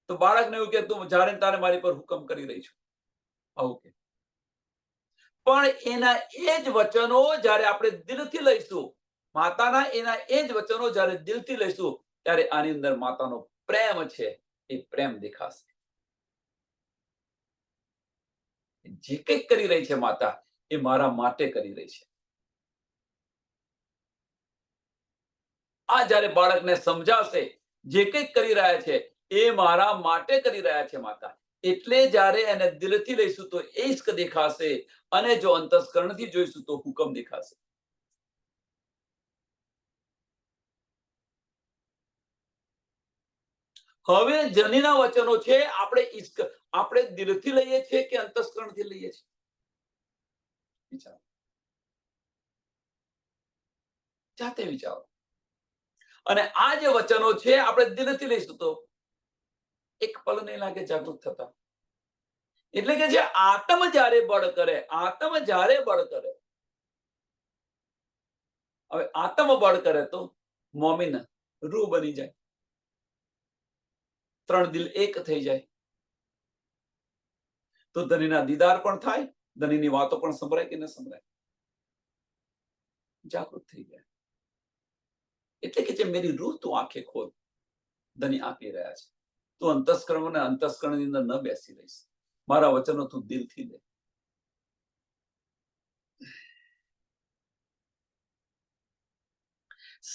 તો બાળકને એવું કે તું જ્યારે તારે મારી પર હુકમ કરી રહી છું, આવું કે. પણ એના એ જ વચનો જ્યારે આપણે દિલથી લઈશું, માતાના એના એ જ વચનો જ્યારે દિલથી લઈશું, ત્યારે આની અંદર માતાનો પ્રેમ છે એ પ્રેમ દેખાશે. જે કંઈક કરી રહી છે માતા, એ મારા માટે કરી રહી છે. આ જ્યારે બાળકને સમજાશે, જે કંઈક કરી રહ્યા છે એ મારા માટે કરી રહ્યા છે માતા, એટલે જ્યારે એને દિલથી લઈશું તો એ ઇશ્ક દેખાશે, અને જો અંતસ્કરણથી જોઈશું તો હુકમ દેખાશે. હવે જનીના વચનો છે, આપણે દિલથી લઈએ છીએ કે અંતસ્કરણથી લઈએ છીએ? વિચારો, જાતે વિચારો. અને આ જે વચનો છે આપણે દિલથી લઈશું તો એક પલ નહીં લાગે જાગૃત થતા. એટલે કે જે આત્મ જ્યારે બળ કરે, આત્મ જ્યારે બળ કરે, હવે આત્મ બળ કરે તો મોમિન રૂહ બની જાય, ત્રણ દિલ એક થઈ જાય, તો ધનીના દીદાર પણ થાય, ધનીની વાતો પણ સંભળાય કે ન સંભળાય, જાગૃત થઈ જાય. એટલે કે જે મેરી રૂહ તું આંખે ખોલ, ધની આપી રહ્યા છે. તું અંતસ્કરણ અને અંતસ્કરણની અંદર ન બેસી રહીશ, મારા વચનો તું દિલથી લે.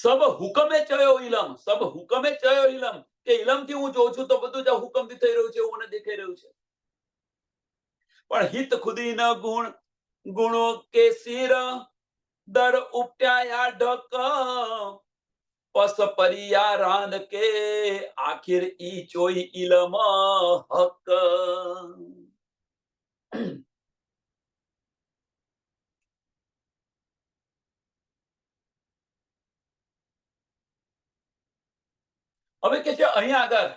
સબ હુકમે ચયો ઇલમ, સબ હુકમે ચયો ઇલમ, કે ઇલમથી હું જોઉં છું તો બધું જ હુકમથી થઈ રહ્યું છે એવું મને દેખાઈ રહ્યું છે. પણ હિત ખુદી ન ગુણ, ગુણો કે સિર, દર ઉપટ્યા ઢક, પસ પરિયા રાંદ કે, આખિર ઈ ચોઈ ઇલમ હક. હવે કે છે અહીંયા આગળ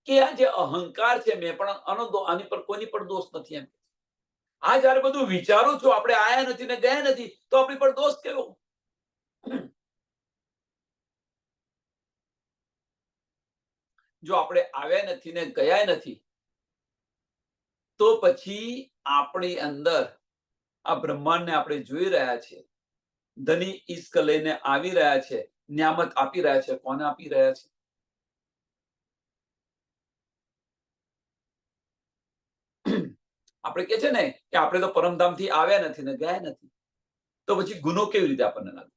કે આ જે અહંકાર છે, મેં પણ આની પર કોઈની પર દોષ નથી એમ. આ જયારે બધું વિચારું છું, આપણે આયા નથી ને ગયા નથી, તો આપણી પર દોષ કેવો? જો આપણે આવ્યા નથી ને ગયા નથી, તો પછી આપણી અંદર આ બ્રહ્માંડને આપણે જોઈ રહ્યા છે, ધની ઈશ્ક લઈને આવી રહ્યા છે, નિયામત આપી રહ્યા છે. કોને આપી રહ્યા છે? આપણે કે છે ને કે આપણે તો પરમધામથી આવ્યા નથી ને ગયા નથી, તો પછી ગુનો કેવી રીતે આપણને લાગે?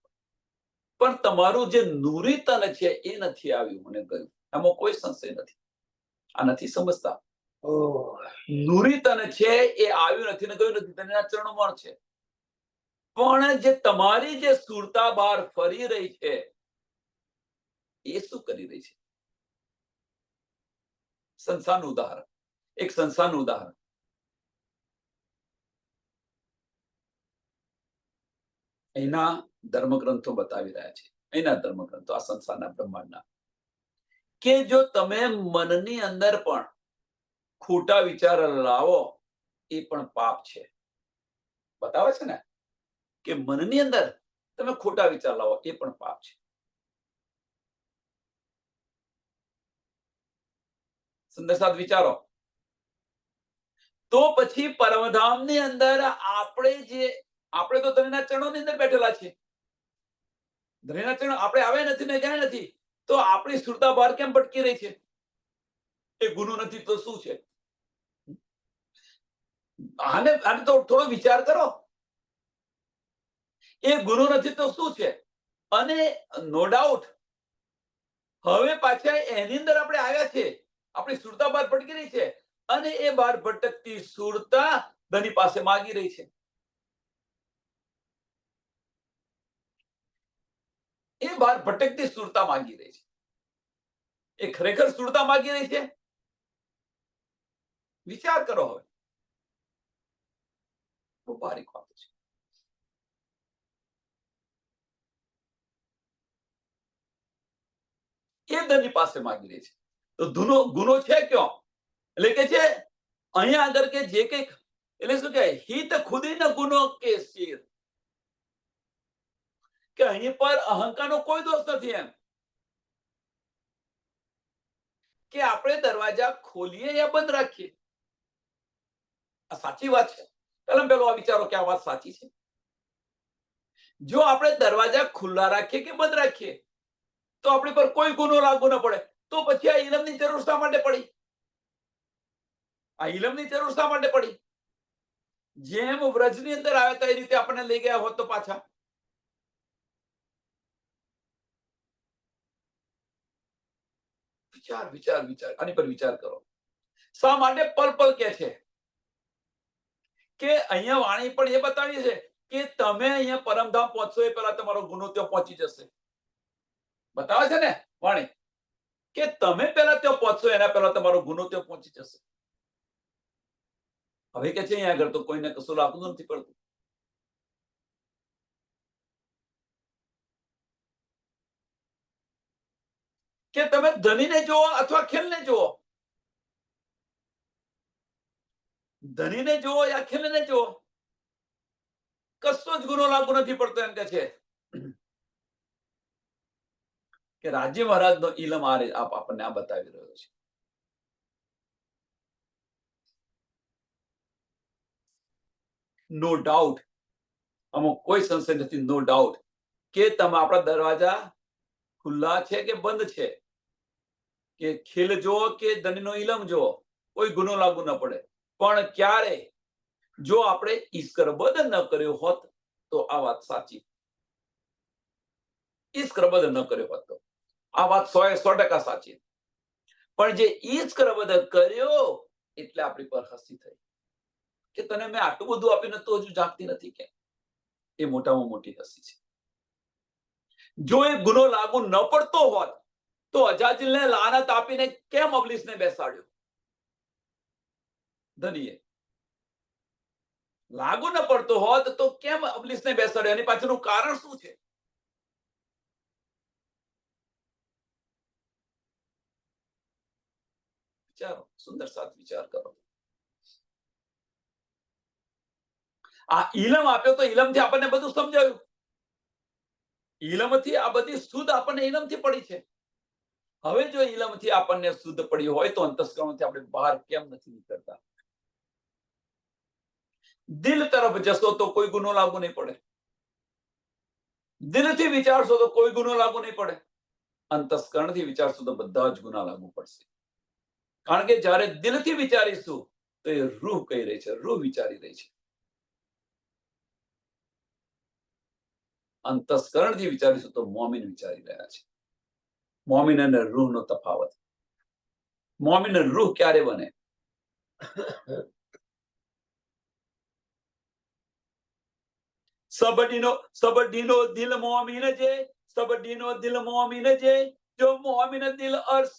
પણ તમારું જે નૂરી તન છે એ નથી આવ્યું, મને કહ્યું, એમાં કોઈ સંશય નથી. આ નથી સમજતા. નૂરી તન છે એ આવ્યું નથી ને ગયું નથી, તેના ચરણોમાં છે. પણ જે તમારી જે સુરતા બહાર ફરી રહી છે, એ શું કરી રહી છે? સંસારનું ઉદાહરણ, એક સંસારનું ઉદાહરણ. એના ધર્મગ્રંથો બતાવી રહ્યા છે, એના ધર્મગ્રંથો આ સંસારના બ્રહ્માંડના, કે જો તમે મનની અંદર પણ ખોટા વિચાર લાવો, એ પણ પાપ છે. બતાવે છે ને કે મનની અંદર તમે ખોટા વિચાર લાવો, એ પણ પાપ છે. સંદેશાત વિચારો. તો પછી પરમધામની અંદર આપણે તો ધણીના ચરણોની અંદર બેઠેલા છીએ. ધણીના ચરણ આપણે આવ્યા નથી ને ગયા નથી, તો આપણી સુરતા બહાર કેમ ભટકી રહી છે? એ ગુનો નથી તો શું છે? આને તો થોડો વિચાર કરો. એ ગુનો નથી તો શું છે? અને નો ડાઉટ હવે પાછા એની અંદર આપણે આવ્યા છે, આપણી સુરતા બહાર ભટકી રહી છે, અને એ બહાર ભટકતી સુરતા ધની પાસે માગી રહી છે. એ બહાર ભટકતી સુરતા માગી રહી છે. એ ખરેખર સુરતા માગી રહી છે? વિચાર કરો. હવે બહુ બારીક વાત છે. એ ધની પાસે માગી રહી છે, તો ગુનો છે ક્યો? એટલે કે છે અહીંયા આગળ કે જે કંઈક, એટલે શું કે હિત ખુદી ન ગુનો કે શીર. કે અહીં પર અહંકારનો કોઈ દોષ નથી, એમ કે આપણે દરવાજા ખોલીએ યા બંધ રાખીએ, આ સાચી વાત છે. પેલો આ વિચારો કે આ વાત સાચી છે. જો આપણે દરવાજા ખુલ્લા રાખીએ કે બંધ રાખીએ તો આપણી પર કોઈ ગુનો લાગુ ન પડે, તો પછી આ ઇલમની જરૂર શા માટે પડી? આ ઇલમની જરૂર શા માટે પડી? જેમ વ્રજની અંદર આવ્યા હતા એ રીતે આપણને લઈ ગયા હોત તો પાછા. વિચાર વિચાર વિચાર, આની પર વિચાર કરો. શા માટે પલ પલ કે છે કે અહીંયા વાણી પણ એ બતાવી છે કે તમે અહીંયા પરમધામ પહોંચશો એ પહેલા તમારો ગુનો ત્યાં પહોંચી જશે. બતાવે છે ને વાણી કે તમે પહેલા ત્યાં પહોંચશો એના પહેલા તમારો ગુનો ત્યાં પહોંચી જશે. હવે કે છે અહીંયા આગળ તો કોઈને કશું લાગતું નથી પડતું. કે તમે ધનીને જુઓ અથવા ખેલને જુઓ, ધનીને જુઓ યા ખેલને જુઓ, કશો જ ગુનો લાગુ નથી પડતો. એમ કે છે કે રાજ્ય મહારાજનો ઇલમ આપણને આ બતાવી રહ્યો છે. નો ડાઉટ, અમુક કોઈ સંશય નથી, નો ડાઉટ કે તમે આપણા દરવાજા ખુલ્લા છે કે બંધ છે, કે ખેલ જો કે ધનનો ઇલમ જો, કોઈ ગુનો લાગુ ન પડે. પણ ક્યારે જો આપણે ઈશ્કરબદ્ધ ન કર્યો હોત તો આ વાત સાચી. ઈશ્કરબદ્ધ ન કર્યો હોત તો આ વાત 100% સાચી. પણ જે ઈશ્કરબદ્ધ કર્યો એટલે આપણી પર હસી થઈ કે તને મેં આટલું બધું આપીને તો હજુ જાગતી નથી, કે એ મોટામાં મોટી હસી છે. જો એ ગુનો લાગુ ન પડતો હોત તો અજાજીલને લાનત આપીને કેમ અબલીસને બેસાડ્યો? ધનીએ લાગુ ન પડતો હોત તો કેમ અબલીસને બેસાડ્યો? એની પાછળનું કારણ શું છે? વિચારો, સુંદર સાથ વિચાર કરો. આ ઇલમ આપ્યો તો ઇલમથી આપણને બધું સમજાયું. ઇલમથી આ બધી શુદ્ધ આપણને ઇલમથી પડી છે. હવે જો ઇલમથી આપણને શુદ્ધ પડી હોય તો અંતસ્કરણથી આપણે બહાર કેમ નથી નીકળતા? દિલ તરફ જશો તો કોઈ ગુનો લાગુ નહીં પડે, દિલથી વિચારશો તો કોઈ ગુનો લાગુ નહીં પડે, અંતસ્કરણથી વિચારશો તો બધા જ ગુના લાગુ પડશે. કારણ કે જ્યારે દિલથી વિચારીશું તો એ રૂહ કહી રહી છે, રૂહ વિચારી રહી છે. અંતસ્કરણથી વિચારીશું તો મોમિન વિચારી રહ્યા છે. મોમિન અને રૂહનો તફાવત. મોમિન રૂહ ક્યારે બને? સબડીનો દિલ મોમિન જે, સબડીનો દિલ મોમિન જે, જો મોમિન દિલ અરસ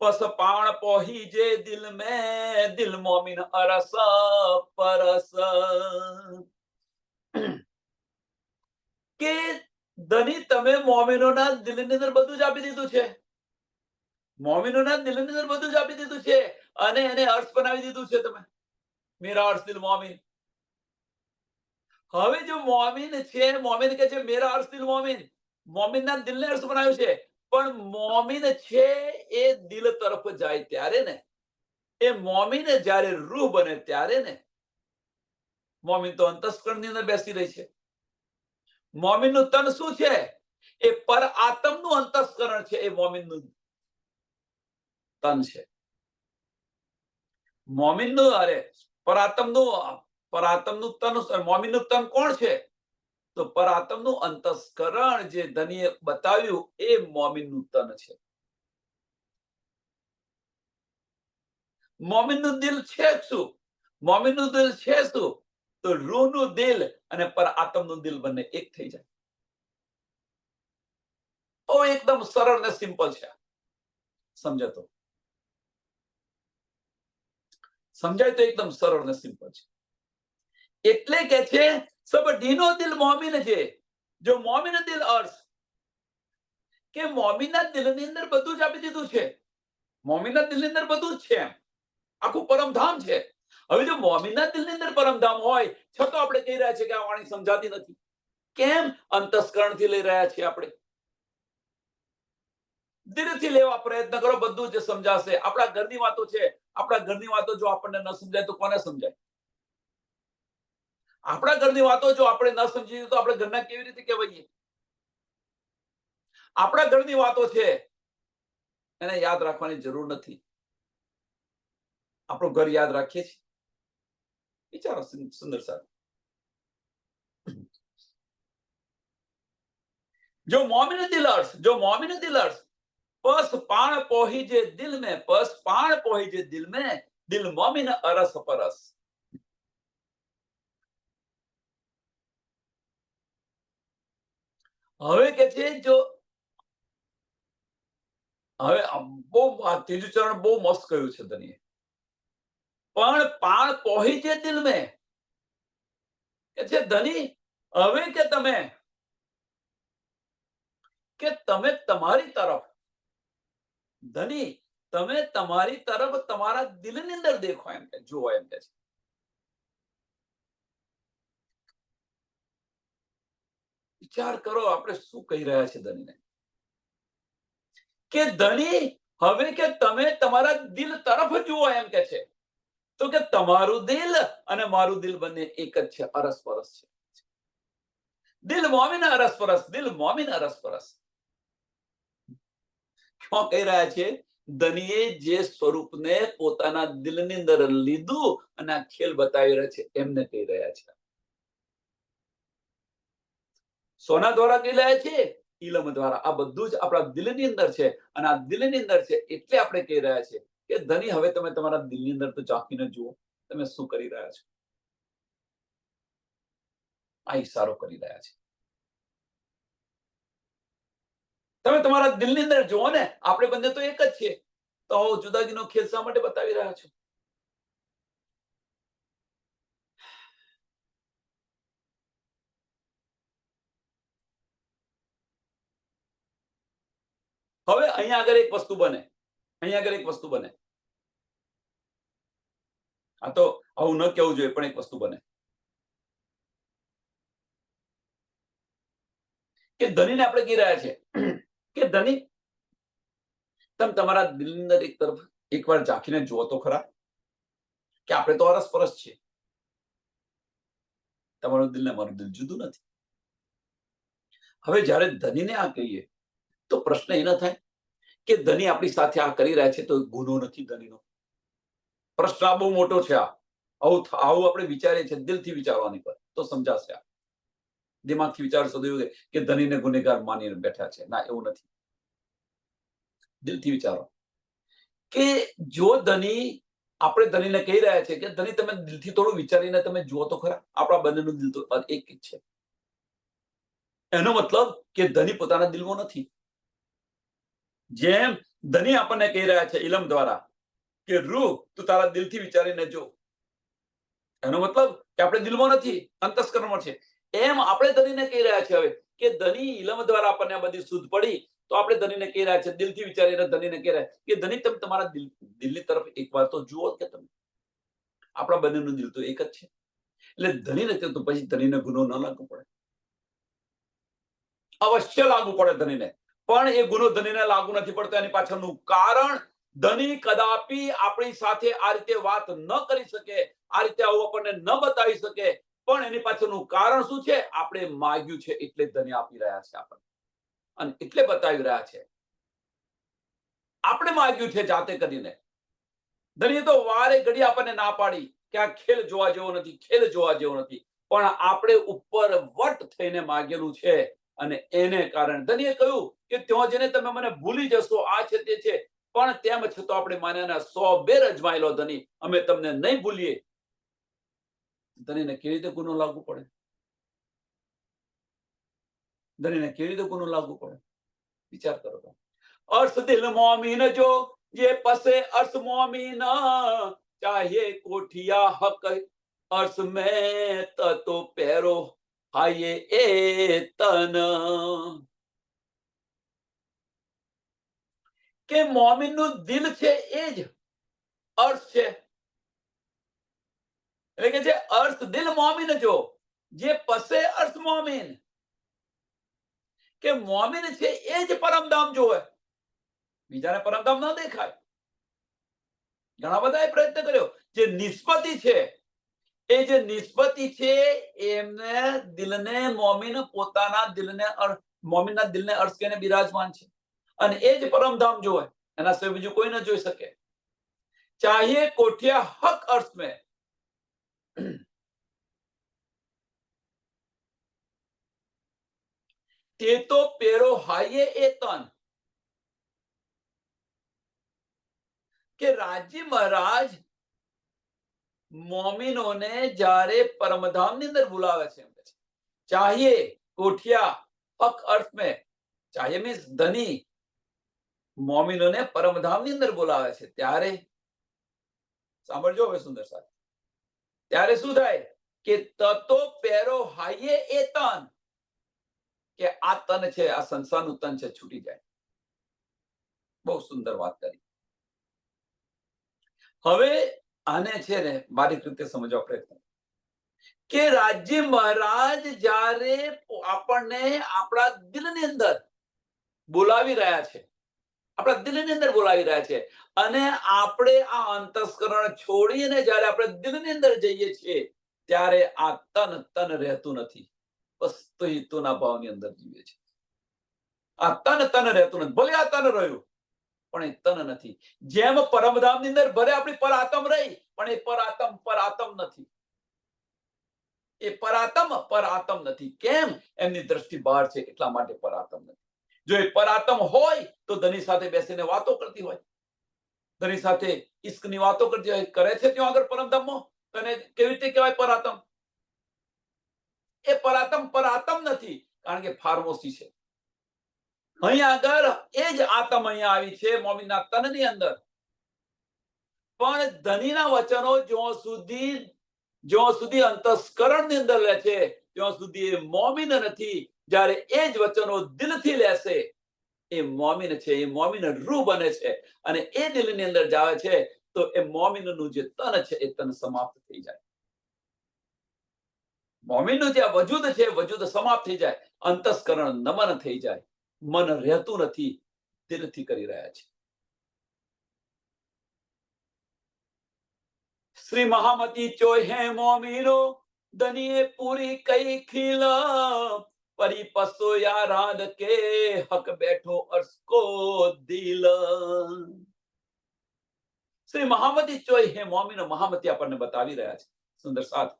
પસ પાણ પોહી જે દિલ में દિલ મોમિન અરસ પરસ. કે ધની તમે મોમિનોના દિલની અંદર બધું જ આપી દીધું છે. મોમિનોના દિલની અંદર બધું જ આપી દીધું છે અને એને અર્થ બનાવી દીધું છે તમે. મેરા અર્થ દિલ મોમિન. હવે જો મોમિન છે, મોમિન કે છે મેરા અર્થ દિલ મોમિન, મોમિનના દિલને અર્થ બનાવ્યું છે. પણ મોમિન છે એ દિલ તરફ જાય ત્યારે ને, એ મોમિન જ્યારે રૂહ બને ત્યારે ને. મોમિન તો અંતસ્કરણની અંદર બેસી રહી છે. મોમિનનું તન શું છે? એ પર આત્મનું અંતસ્કરણ છે. એ મોમિનનું તન છે. મોમિનનું પરાત્મનું તન, મોમિનનું તન કોણ છે? તો પરાત્મનું અંતસ્કરણ જે ધનીએ બતાવ્યું એ મોમિનનું તન છે. મોમિનનું દિલ છે શું? મોમિનનું દિલ છે શું? તો રૂહનું દિલ અને પરાત્મનું દિલ બંને એક થઈ જાય. ઓ એકદમ સરળ ને સિમ્પલ છે. સમજો તો સમજાય તો એકદમ સરળ ને સિમ્પલ છે. એટલે કે છે સબડીનો દિલ મોમિન છે, જો મોમિન દિલ અર્થ કે મોમિનના દિલની અંદર બધું જ આપી દીધું છે. મોમિનના દિલની અંદર બધું જ છે, આખું પરમધામ છે. હવે જો મોમિનના દિલની અંદર પરમધામ હોય છતાં આપણે કહી રહ્યા છીએ કે આ વાણી સમજાતી નથી. કેમ? અંતસ્કરણથી લઈ રહ્યા છીએ આપણે. ધીરેથી લેવા પ્રયત્ન કરો, બધું જ સમજાશે. આપણા ઘરની વાતો છે, આપણા ઘરની વાતો જો આપણને ન સમજાય તો કોને સમજાય? આપણા ઘરની વાતો જો આપણે ન સમજીએ તો આપણે ઘરના કેવી રીતે કહેવાઈએ? આપણા ઘરની વાતો છે એને યાદ રાખવાની જરૂર નથી. આપણું ઘર યાદ રાખીએ છીએ? વિચારો સુંદર સાહેબ. जो मोमिन दिल अर्स, जो मोमिन दिल अर्स, पस पाण पोहिजे दिल में, पस पाण पोहिजे दिल में, दिल मोमिन अरस परस. હવે કે છે જો હવે બહુ ત્રીજું ચરણ બહુ મસ્ત કહ્યું છે ધનીએ. પણ પાણ પોહિજે દિલ में કે છે ધની હવે કે તમે તમારી તરફ ધની તમે તમારી તરફ તમારા દિલની અંદર દેખો, એમ કે જુઓ, એમ કે છે. વિચાર કરો આપણે શું કહી રહ્યા છે ધનીને, કે ધની હવે કે તમે તમારા દિલ તરફ જુઓ, એમ કે છે. તો કે તમારું દિલ અને મારું દિલ બંને એક જ છે, અરસપરસ છે. દિલ મોમિન અરસપરસ, દિલ મોમિન અરસપરસ. શું કહી રહ્યા છે? ધનીએ જે સ્વરૂપને પોતાના દિલની અંદર લીધું અને આ ખેલ બતાવી રહ્યા છે એમને કહી રહ્યા છે. સોના દ્વારા કહી રહ્યા છે, ઇલમ દ્વારા. આ બધું જ આપણા દિલની અંદર છે અને આ દિલની અંદર છે એટલે આપણે કહી રહ્યા છે કે ધની હવે તમે તમારા દિલની અંદર તો ઝાંકીને જુઓ, તમે શું કરી રહ્યા છો. આ ઈશારો કરી રહ્યા છે. તમે તમારા દિલની અંદર જુઓ ને, આપણે બંને તો એક જ છીએ, તો જુદાગીનો ખેલ શા માટે બતાવી રહ્યા છો? હવે અહીંયા આગળ એક વસ્તુ બને, અહીંયા આગળ એક વસ્તુ બને. આ તો આવું ન કહેવું જોઈએ, પણ એક વસ્તુ બને કે ધનીને આપણે કહી રહ્યા છે કે ધની તમે તમારા દિલની અંદર એક તરફ એકવાર ઝાંકીને જુઓ તો ખરા કે આપણે તો અરસપરસ છીએ. તમારું દિલ ને મારું દિલ જુદું નથી. હવે જ્યારે ધનીને આ કહીએ તો પ્રશ્ન એ ન થાય કે ધની આપણી સાથે આ કરી રહ્યા છે તો ગુનો નથી ધનીનો. પ્રશ્ન આ બહુ મોટો છે. આવું આપણે વિચારીએ છીએ, દિલથી વિચારવાની પર તો સમજાશે. આ દિમાગથી વિચારશો તો એવું કે ધનીને ગુનેગાર માનીને બેઠા છે. ના, એવું નથી. દિલથી વિચારો કે જો ધની આપણે ધનીને કહી રહ્યા છે કે ધની તમે દિલથી થોડું વિચારીને તમે જુઓ તો ખરા, આપણા બંનેનું દિલ તો એક જ છે. એનો મતલબ કે ધની પોતાના દિલમાં નથી. જેમ ધની આપણને કહી રહ્યા છે ઇલમ દ્વારા કે રૂહ તું તારા દિલથી વિચારીને જો, એનો મતલબ કે આપણે દિલમાં નથી, અંતસ્કરણમાં છે. એમ આપણે ધનીને કહી રહ્યા છે હવે કે ધની ઇલમ દ્વારા આપણને આ બધી શુદ્ધ પડી, તો આપણે ધનીને કહી રહ્યા છે, દિલથી વિચારીને ધનીને કહી રહ્યા કે ધની તમે તમારા દિલની તરફ એકવાર તો જુઓ કે તમે આપણા બંનેનું દિલ તો એક જ છે. એટલે ધની નથી તો પછી ધનીને ગુનો ન લાગવો પડે? અવશ્ય લાગુ પડે ધનીને, પણ એ ગુનો ધનીને લાગુ નથી પડતો. એની પાછળનું કારણ ધની કદાપી આપણી સાથે આ રીતે વાત ન કરી શકે, આ રીતે આવું આપણને ન બતાવી શકે. પણ એની પાછળનું કારણ શું છે? આપણે માગ્યું છે એટલે ધની આપી રહ્યા છે આપણને, અને એટલે બતાવી રહ્યા છે. આપણે માગ્યું છે જાતે કરીને. ધનીએ તો વારે ઘડી આપણને ના પાડી કે આ ખેલ જોવા જેવો નથી, ખેલ જોવા જેવો નથી. પણ આપણે ઉપર વટ થઈને માગેલું છે અને એને કારણે ધનીએ કહ્યું કે ત્યાં જઈને તમે મને ભૂલી જશો, આ છે તે છે. પણ તેમ છતાં આપણે માન્યાના 100 બેર અજમાયેલો ધની, અમે તમને નહીં ભૂલીએ. ધનીને કેવી રીતે ગુનો લાગુ પડે? ધનીને કેવી રીતે ગુનો લાગુ પડે? વિચાર કરો તો. अर्श दिल मोमिन जो ये पसे अर्श मोमिन चाहे कोठिया हक अर्श में तो पैरो हाये ए तन કે મોમિન નું દિલ છે એ જ અર્શ છે. એટલે કે છે અર્શ દિલ મોમિન જો જે પસે અર્શ મોમિન, કે મોમિન છે એ જ પરમધામ જોવે, બીજાને પરમધામ ન દેખાય. ઘણા બધાએ પ્રયત્ન કર્યો. જે નિસ્બતી છે, એ જે નિસ્બતી છે એમને દિલને મોમિન પોતાના દિલને મોમિનના દિલને અર્શ કરીને બિરાજમાન છે, અને એ જ પરમધામ જોવે, એના સિવાય બીજું કોઈ ન જોઈ શકે. ચાહે કોઠિયા હક અર્શ મેં, તે તો પેરો હાઈએ એ તન, કે રાજી મહારાજ મોમિનોને જ્યારે પરમધામની અંદર બોલાવે છે, ચાહે કોઠિયા હક અર્થ મેં, ચાહે મીન્સ ધની મોમિનોને પરમધામની અંદર બોલાવે છે, ત્યારે સાંભળજો હવે સુંદર સાહેબ, ત્યારે શું થાય કે તતો પેરો હાઈએ એ તન, કે આ તન છે, આ સંસારનું તન છે, છૂટી જાય. બહુ સુંદર વાત કરી. હવે આને છે ને બારીક રીતે સમજવા પ્રયત્ન, કે રાજ્ય મહારાજ જ્યારે આપણને આપણા દિલની અંદર બોલાવી રહ્યા છે, આપણા દિલની અંદર બોલાવી રહ્યા છે, અને આપણે આ અંતસ્કરણ છોડીને જ્યારે આપણે દિલની અંદર જઈએ છીએ, ત્યારે આ તન રહેતું નથી, વસ્તુ હિતુના ભાવની અંદર જીવે છે. આ તન રહેતું નથી. ભલે આ તન રહ્યું, પણ એ તન નથી. જેમ પરમધામની અંદર ભલે આપણી પર આત્મ રહી, પણ એ પર આત્મ નથી. એ પર આત્મ નથી. કેમ? એમની દ્રષ્ટિ બહાર છે, એટલા માટે પર આત્મ નથી. જો એ પર આત્મ હોય તો ધની સાથે બેસીને વાતો કરતી હોય, ધની સાથે ઈશ્કની વાતો કરતી હોય, કરે છે ત્યાં આગળ પરમધામમાં, તને કેવી રીતે કહેવાય પર આત્મ? એ પર આત્મ નથી, કારણ કે ફાર્મોસી છે. અહીંયા આગળ એ જ આત્મ અહીંયા આવી છે મોમિનના તનની અંદર. પણ ધનીના વચનો જ્યાં સુધી અંતસ્કરણની અંદર લે છે, ત્યાં સુધી એ મોમિન નથી. જ્યારે એ જ વચનો દિલથી લેશે, એ મોમિન છે, એ મોમિન રૂ બને છે, અને એ દિલની અંદર જાવે છે, તો એ મોમિનનું જે તન છે એ તન સમાપ્ત થઈ જાય. મોમિનનું જે વજૂદ છે, વજૂદ સમાપ્ત થઈ જાય, અંતસ્કરણ નમન થઈ જાય, મન રહેતું નથી, દિલથી કરી રહ્યા છે. શ્રી મહામતી ચોહે મોમીનો દનિયે પૂરી કઈ ખીલ, પરી પસો યારાદ કે હક બેઠો અર્સકો દિલ. શ્રી મહામતી ચોહે મોમીનો, મહામતી આપણને બતાવી રહ્યા છે સુંદર સાથ,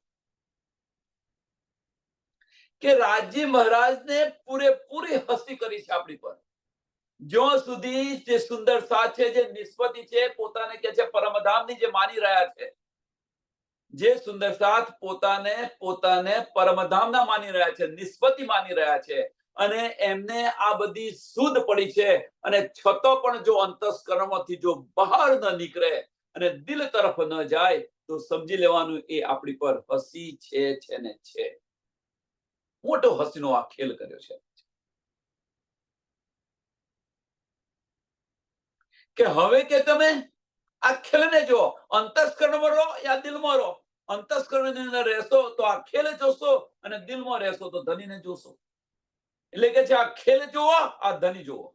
કે રાજ્ય મહારાજને પૂરેપૂરી હસ્તી કરી છે આપણી પર. જ્યાં સુધી જે સુંદર સાથ છે, જે નિસ્બતી છે, પોતાને કે છે પરમધામની જે માની રહ્યા છે, જે સુંદર સાથ પોતાને પરમધામના માની રહ્યા છે, નિસ્બતી માની રહ્યા છે, અને એમને આ બધી શુદ્ધ પડી છે, અને છતાં પણ જો અંતસ્કરણમાંથી જો બહાર ન નીકળે અને દિલ તરફ ન જાય, તો સમજી લેવાનું એ આપણી પર હસી છે ને છે. મોટો હસીનો આ ખેલ કર્યો છે. કે હવે કે તમે આ ખેલને જો, અંતસ્કરણમાં રહો યા દિલમાં રહો. અંતસ્કરણની અંદર રહેશો તો આ ખેલ જોશો, અને દિલમાં રહેશો તો ધનીને જોશો. એટલે કે છે આ ખેલ જોવો, આ ધની જોવો.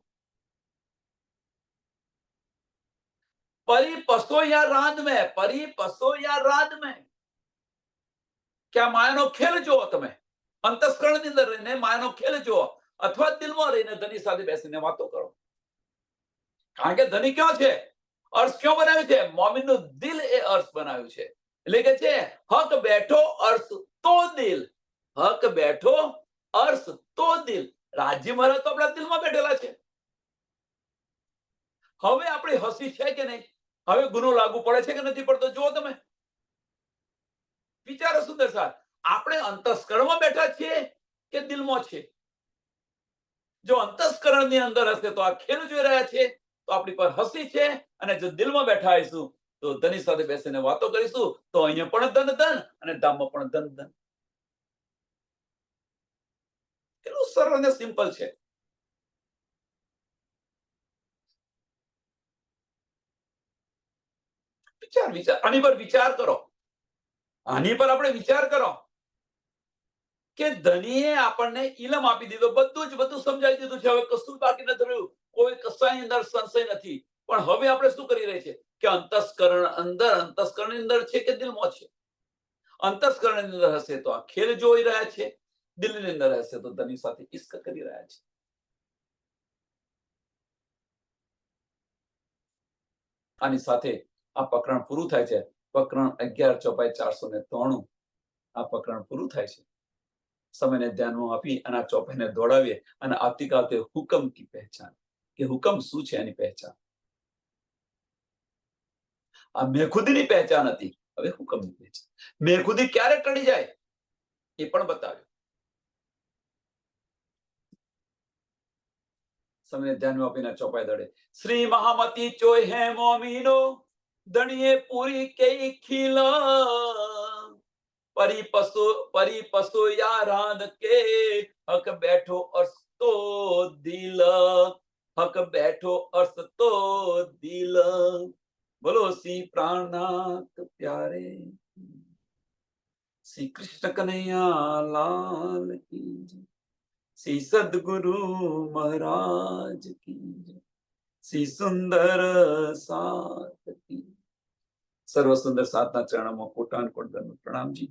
પરી પસો યા રાંદ મેં, પરી પસો યા રાંદ મેં, કે આ માયાનો ખેલ જોવો તમે. અંતસ્કરણની અંદર રહીને માયાનો ખેલ જોવો, અથવા દિલમાં રહીને ધની સાથે બેસીને વાતો કરો. કારણ કે ધની ક્યાં છે? અર્થ ક્યાં બનાવ્યું છે? મોમિનનું દિલ એ અર્થ બનાવ્યું છે. એટલે કે છે હક બેઠો અર્થ તો દિલ, હક બેઠો અર્થ તો દિલ. રાજ્ય મહારાજ તો આપણા દિલમાં બેઠેલા છે. હવે આપણી હસી છે કે નહીં? હવે ગુનો લાગુ પડે છે કે નથી પડતો? જુઓ તમે, વિચારો સુંદર સાહેબ, આપણે અંતસ્કરણમાં બેઠા છીએ કે દિલમાં છે? જો અંતસ્કરણની અંદર હશે તો આ ખેલ જોઈ રહ્યા છે, તો આપણી પર હસી છે, અને જો દિલમાં બેઠા હઈશું તો ધની સાથે બેસીને વાતો કરીશું, તો અહીંયા પણ ધન અને ધામમાં પણ ધન. એટલું સરળ અને સિમ્પલ છે. વિચાર આની પર વિચાર કરો, આની પર આપણે વિચાર કરો, કે ધણીએ આપણને ઇલમ આપી દીધો, બધું સમજાવી દીધું છે, હવે કશું બાકી નથી રહ્યું, કોઈ કશાની અંદર સંશય નથી. પણ હવે આપણે શું કરી રહી છે કે અંતસ્કરણની અંદર છે કે દિલમાં છે? અંતસ્કરણની અંદર હશે તો આ ખેલ જોઈ રહ્યા છે, દિલની અંદર હશે તો ધણી સાથે ઇશ્ક કરી રહ્યા છે. આની સાથે આ પ્રકરણ પૂરું થાય છે. પ્રકરણ 11 ચોપાઈ 493 આ પ્રકરણ પૂરું થાય છે. સમયને ધ્યાનમાં આપી અને આ ચોપાઈને દોડાવીએ અને આવતીકાલે હુકમ કી પહેચાન, કે હુકમ શું છે એની પહેચાન. આ મેખુદીની પહેચાન હતી, હવે હુકમની પહેચાન. મેખુદી ક્યારે ટળી જાય એ પણ બતાવ્યું. સમયને ધ્યાનમાં આપીને ચોપાઈ દડે. શ્રી મહામતી ચોય હે મોમીનો, ધણીએ પૂરી કઈ ખીલા, પરી પશુ યારાન કે હક બેઠો અર્થ તો દિલ, હક બેઠો અર્થ તો દિલ. બોલો શ્રી પ્રાણનાથ પ્યારે, શ્રી કૃષ્ણ કનૈયા લાલ કી જય, શ્રી સદગુરુ મહારાજ કી જય, શ્રી સુંદર સાત કી. સર્વ સુંદર સાતના ચરણોમાં કોટાન કોટ પ્રણામજી.